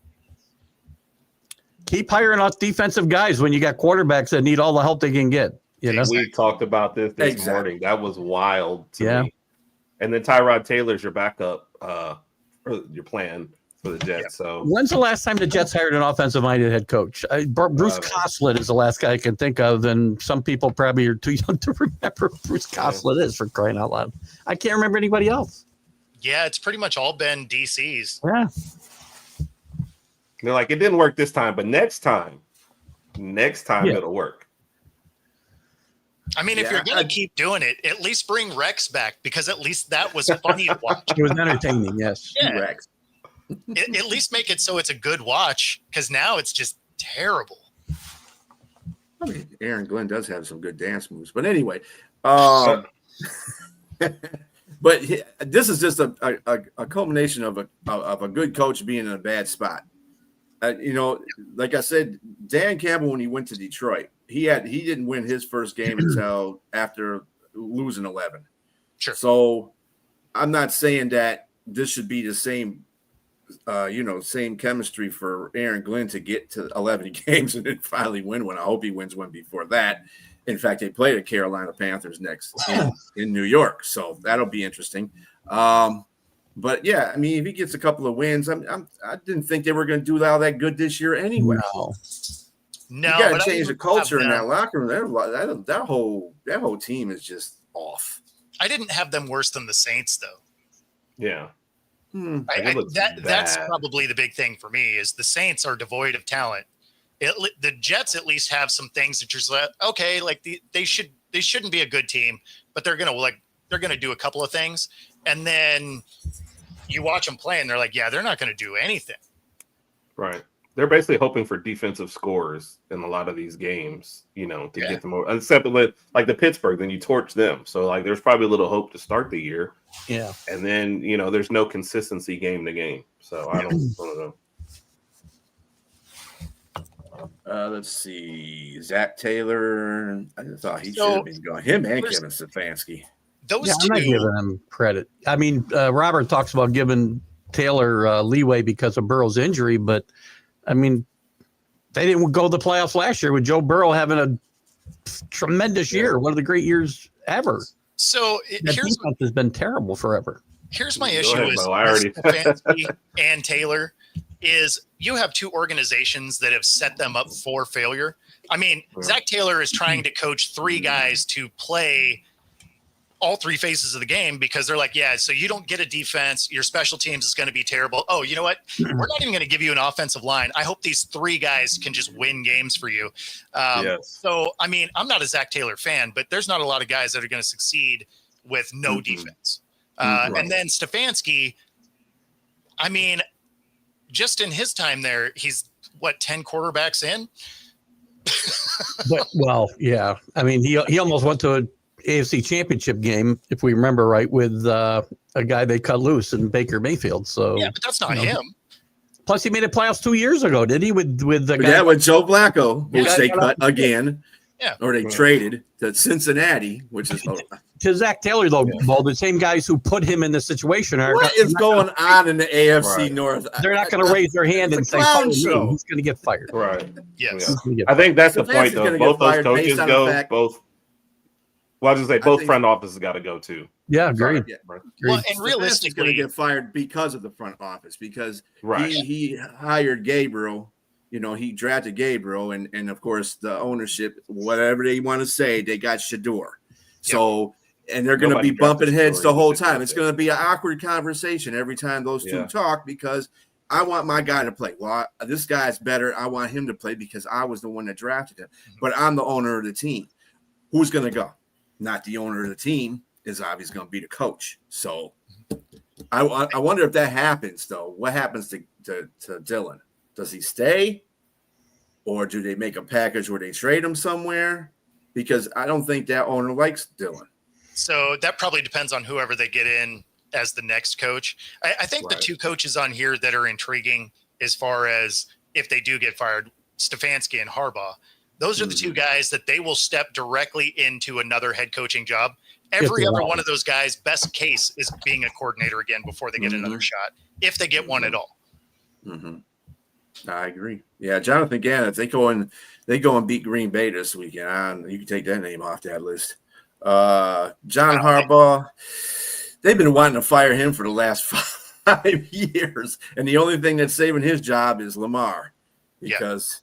keep hiring off defensive guys when you got quarterbacks that need all the help they can get. You know, We talked about this Exactly. morning. That was wild to Yeah. me. And then Tyrod Taylor's your backup for your plan for the Jets. So when's the last time the Jets hired an offensive-minded head coach? Bruce Coslett is the last guy I can think of, and some people probably are too young to remember who Bruce Coslett is, for crying out loud. I can't remember anybody else. Yeah, it's pretty much all been DCs. Yeah, they're like, it didn't work this time, but next time Yeah. it'll work. I mean, if Yeah, you're going to keep doing it, at least bring Rex back, because at least that was funny to watch. it was entertaining. Yes. Yeah. Rex. At least make it so it's a good watch, because now it's just terrible. I mean, Aaron Glenn does have some good dance moves, but anyway, But this is just a culmination of a good coach being in a bad spot. Like I said, Dan Campbell, when he went to Detroit, he didn't win his first game until after losing 11. Sure. So I'm not saying that this should be the same, same chemistry for Aaron Glenn to get to 11 games and then finally win one. I hope he wins one before that. In fact, they play the Carolina Panthers next in New York, so that'll be interesting. But yeah, I mean, if he gets a couple of wins, I didn't think they were going to do all that good this year anyway. No, you got but to I change the didn't culture have in that them- locker room. That whole team is just off. I didn't have them worse than the Saints, though. Yeah. I, it looks that's bad. probably the big thing for me is the Saints are devoid of talent. The Jets at least have some things that you're just like, okay, like they shouldn't be a good team, but they're gonna do a couple of things, and then you watch them play and they're like, yeah, they're not gonna do anything. Right. They're basically hoping for defensive scores in a lot of these games, to get them over. Except like the Pittsburgh, then you torch them. So like there's probably a little hope to start the year. Yeah. And then, there's no consistency game to game. So I don't know. Let's see. Zach Taylor. I thought he So, should have been going. Him and where's- Kevin Stefanski. Those Yeah, I'm not two, giving him credit. I mean, Robert talks about giving Taylor leeway because of Burrow's injury, but I mean, they didn't go to the playoffs last year with Joe Burrow having a tremendous year, one of the great years ever. so That here's defense has been terrible forever. my Go issue ahead, is Bo. I already- Stefanski and Taylor is you have two organizations that have set them up for failure. I mean, Zach Taylor is trying to coach three guys to play all three phases of the game because they're like, yeah, so you don't get a defense. Your special teams is going to be terrible. Oh, you know what? We're not even going to give you an offensive line. I hope these three guys can just win games for you. Yes. So, I mean, I'm not a Zach Taylor fan, but there's not a lot of guys that are going to succeed with no defense. And then Stefanski, I mean, just in his time there, he's 10 quarterbacks in? But yeah. I mean, he almost went to an AFC Championship game, if we remember right, with a guy they cut loose in Baker Mayfield. So Yeah, but that's not him. plus he made it playoffs 2 years ago, did he? With the guy. Yeah, with Joe Flacco, which Yeah. they cut again. Yeah. Or they traded to Cincinnati, which is To Zach Taylor, though, Bo, the same guys who put him in this situation are what is going on in the AFC Right. North? they're not going to raise their hand and It's a say, clown "Fire me." show. He's going to get fired. Right. Yes. Yeah. He's gonna get I think that's the Stefanski's point, gonna though. get Both those fired coaches based on the go. fact- Well, I just say I both think- front offices got to go too. Yeah, agreed. Yeah. Well, Agreed. and Stefanski's going to realistically, get fired because of the front office because Right. he hired Gabriel. He drafted Gabriel, and of course the ownership, whatever they want to say, they got Shador. So, and they're going to Nobody be bumping drafted heads Shador, the whole he just time. did It's that. going to be an awkward conversation every time those two Yeah. talk because I want my guy to play. Well, this guy's better. I want him to play because I was the one that drafted him. But I'm the owner of the team. Who's going to go? Not the owner of the team is obviously going to be the coach. So I wonder if that happens, though. What happens to Dylan? Does he stay? Or do they make a package where they trade him somewhere? Because I don't think that owner likes Dylan. so that probably depends on whoever they get in as the next coach. I think the Right. two coaches on here that are intriguing as far as if they do get fired, Stefanski and Harbaugh. Those are the two guys that they will step directly into another head coaching job. Every they other are. one of those guys, best case, is being a coordinator again before they get another shot, if they get one at all. Mm-hmm. I agree. Yeah, Jonathan Gannon, if they go and beat Green Bay this weekend, you can take that name off that list. John Harbaugh, they've been wanting to fire him for the last 5 years, and the only thing that's saving his job is Lamar because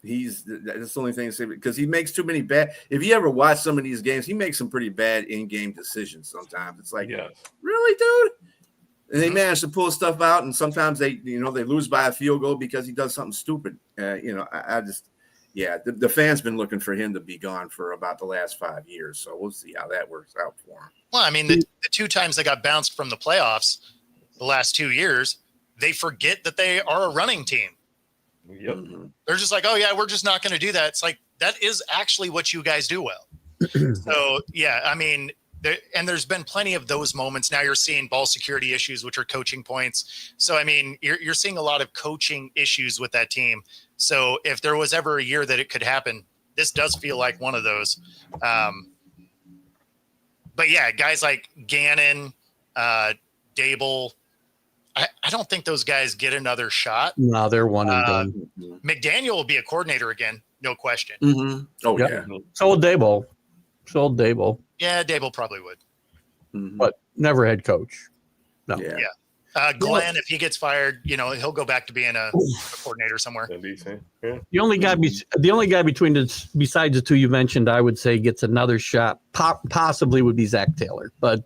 that's the only thing that's saving because he makes too many bad. If you ever watch some of these games, he makes some pretty bad in-game decisions. Sometimes it's like, Yes. really, dude? And they manage to pull stuff out, and sometimes they lose by a field goal because he does something stupid. The fans been looking for him to be gone for about the last 5 years, so we'll see how that works out for him. Well, I mean, the two times they got bounced from the playoffs the last 2 years, they forget that they are a running team. Yep. Mm-hmm. They're just like, oh, yeah, we're just not going to do that. It's like, that is actually what you guys do well. So, yeah, I mean, there's been plenty of those moments. Now you're seeing ball security issues, which are coaching points. So, I mean, you're seeing a lot of coaching issues with that team. So if there was ever a year that it could happen, this does feel like one of those. But yeah, guys like Gannon, Dable, I don't think those guys get another shot. No, they're one and done. McDaniel will be a coordinator again, no question. Mm-hmm. Oh, Yep. yeah. So old Dable. Yeah, Dable probably would. Mhm. But never head coach. No. Yeah. Glenn, if he gets fired, he'll go back to being a coordinator somewhere. NBC. Yeah. The only guy, besides the two you mentioned, I would say gets another shot. Possibly would be Zach Taylor, but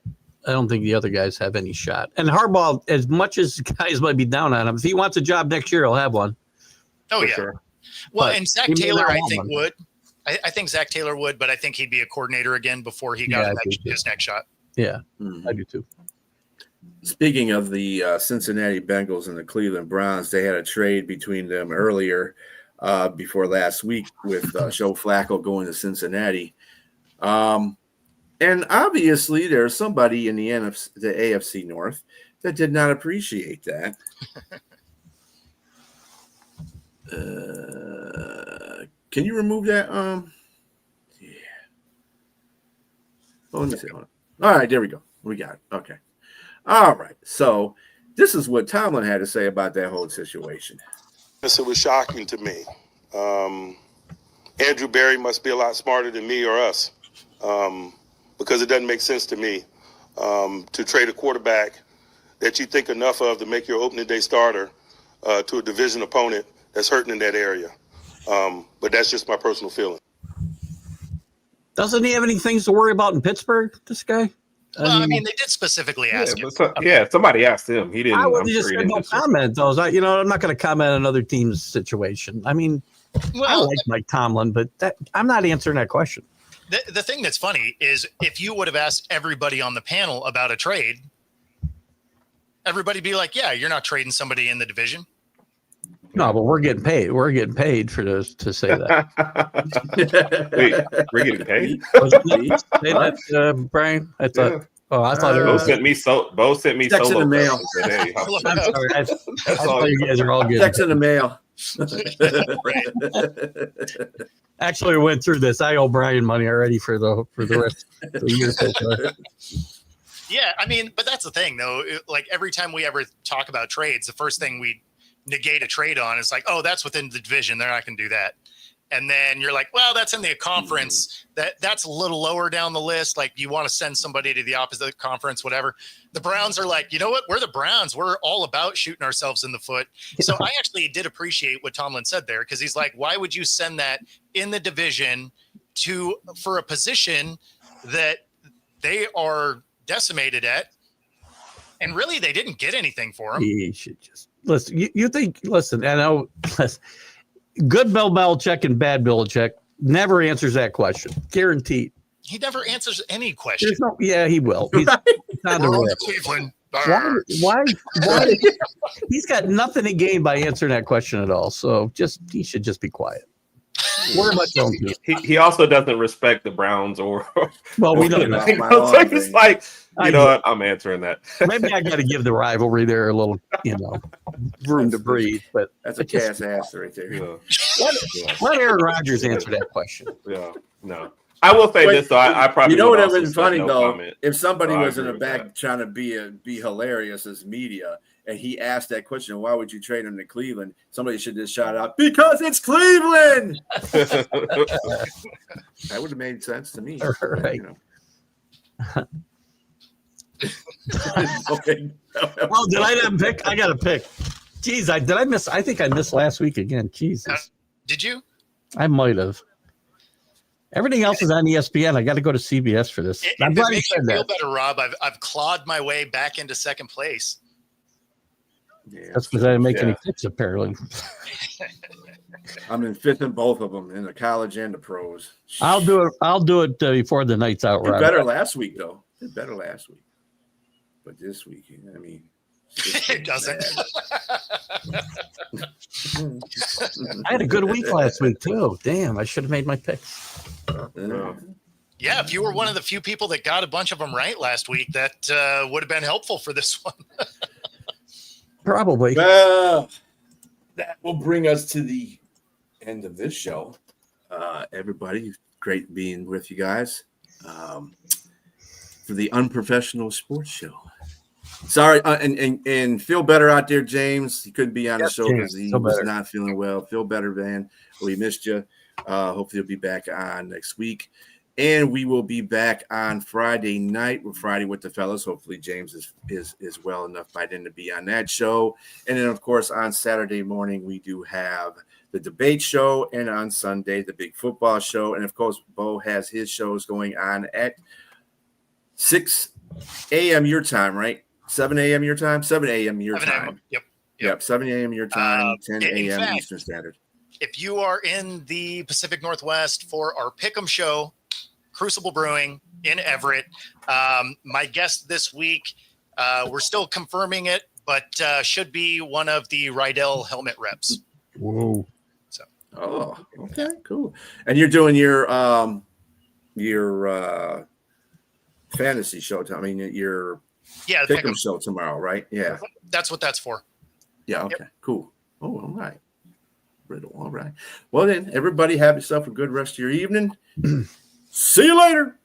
I don't think the other guys have any shot. And Harbaugh, as much as guys might be down on him, if he wants a job next year, he'll have one. Oh, For yeah. sure. Well, But and Zach he may Taylor, not I want think, one. would. I think Zach Taylor would, but I think he'd be a coordinator again before he got Yeah, I do too. his next shot. Yeah, Mhm. I do too. Speaking of the Cincinnati Bengals and the Cleveland Browns, they had a trade between them earlier before last week with Joe Flacco going to Cincinnati. And obviously, there's somebody in the AFC North that did not appreciate that. Can you remove that? Yeah. Oh, let me see. Hold on. All right, there we go. We got it. Okay. All right. So this is what Tomlin had to say about that whole situation. Yes, it was shocking to me. Andrew Berry must be a lot smarter than me or us, because it doesn't make sense to me to trade a quarterback that you think enough of to make your opening day starter to a division opponent that's hurting in that area. But that's just my personal feeling. Doesn't he have any things to worry about in Pittsburgh, this guy? Well, I mean, they did specifically ask him. Somebody asked him. He didn't. I would I'm just sure he say didn't no just- comment, though. I'm not going to comment on another team's situation. I mean, I Well, like Mike Tomlin, but I'm not answering that question. the thing that's funny is if you would have asked everybody on the panel about a trade, everybody'd be like, yeah, you're not trading somebody in the division. No, but we're getting paid. We're getting paid for this to say that. Wait, we're getting paid? Say that, Brian. I thought. Yeah. Oh, I thought it Bo was. sent me Checks in the mail. today. I'm sorry. I That's all. thought you guys are all good. Checks in the mail. Actually, I went through this. I owe Brian money already for the rest of the year so far. Yeah, I mean, but that's the thing, though. Like every time we ever talk about trades, the first thing we negate a trade on is like, oh, that's within the division. They're not going to do that. And then you're like, well, that's in the conference. That's a little lower down the list. Like you want to send somebody to the opposite conference, whatever. The Browns are like, you know what? We're the Browns. We're all about shooting ourselves in the foot. So I actually did appreciate what Tomlin said there, because he's like, why would you send that in the division for a position that they are decimated at? And really, they didn't get anything for him. You should just listen. You think? Listen, I know. Good Bill Belichick and bad Belichick never answers that question. Guaranteed. He never answers any question. There's no. Yeah, he will. He's on the We're on road. Cleveland. Why? He's got nothing to gain by answering that question at all. So he should just be quiet. Worry about your own team. He also doesn't respect the Browns or. Well, we know You that. know. So it's like, I you know what? I'm answering that. Maybe I got to give the rivalry there a little, room to breathe. But That's a cast ass right there. Yeah. let Aaron Rodgers answer that question. Yeah. No. I will say Wait, this though. I probably You know would what would also have been say funny no though? comment. If somebody So I was in agree the with back that. trying to be hilarious as media, and he asked that question, "Why would you trade him to Cleveland?" Somebody should just shout out, "Because it's Cleveland." That would have made sense to me. Right. You know. Okay. Oh, did I not pick? I got to pick. Jeez, did I miss? I think I missed last week again. Jesus, Did you? I might have. Everything else is on ESPN. I got to go to CBS for this. If I'm it glad you makes said you feel that. better, Rob, I've clawed my way back into second place. Yeah. That's because I didn't make any Yeah. picks, apparently. I'm in fifth in both of them, in the college and the pros. I'll do it before the night's out, Did Rob. better last week, though. Did better last week. But this week, I mean, It doesn't. I had a good week last week too. Damn, I should have made my picks. Yeah. Yeah, if you were one of the few people that got a bunch of them right last week, that would have been helpful for this one. Probably. Well, that will bring us to the end of this show. Everybody, great being with you guys for the Unprofessional Sports Show. Sorry, and feel better out there, James. He couldn't be on the show because he was not feeling well. Feel better, man. We missed you. Hopefully, you'll be back on next week. And we will be back on Friday night with Friday with the Fellas. Hopefully, James is well enough by then to be on that show. And then, of course, on Saturday morning, we do have the debate show. And on Sunday, the big football show. And, of course, Bo has his shows going on at 6 a.m. your time, right? 7 a.m. your time? 7 a.m. your 7 time. a.m. Yep, 7 a.m. your time, 10 in a.m. fact, Eastern Standard. If you are in the Pacific Northwest for our Pick'em show, Crucible Brewing in Everett, my guest this week, we're still confirming it, but should be one of the Rydell helmet reps. Whoa. So, Oh, okay, cool. And you're doing your fantasy show. I mean, your yeah, the Pick'em Pick'em. show tomorrow, right? Yeah. That's what that's for. Yeah. Okay. Cool. Oh, all right. Riddle. All right. Well, then, everybody have yourself a good rest of your evening. See you later.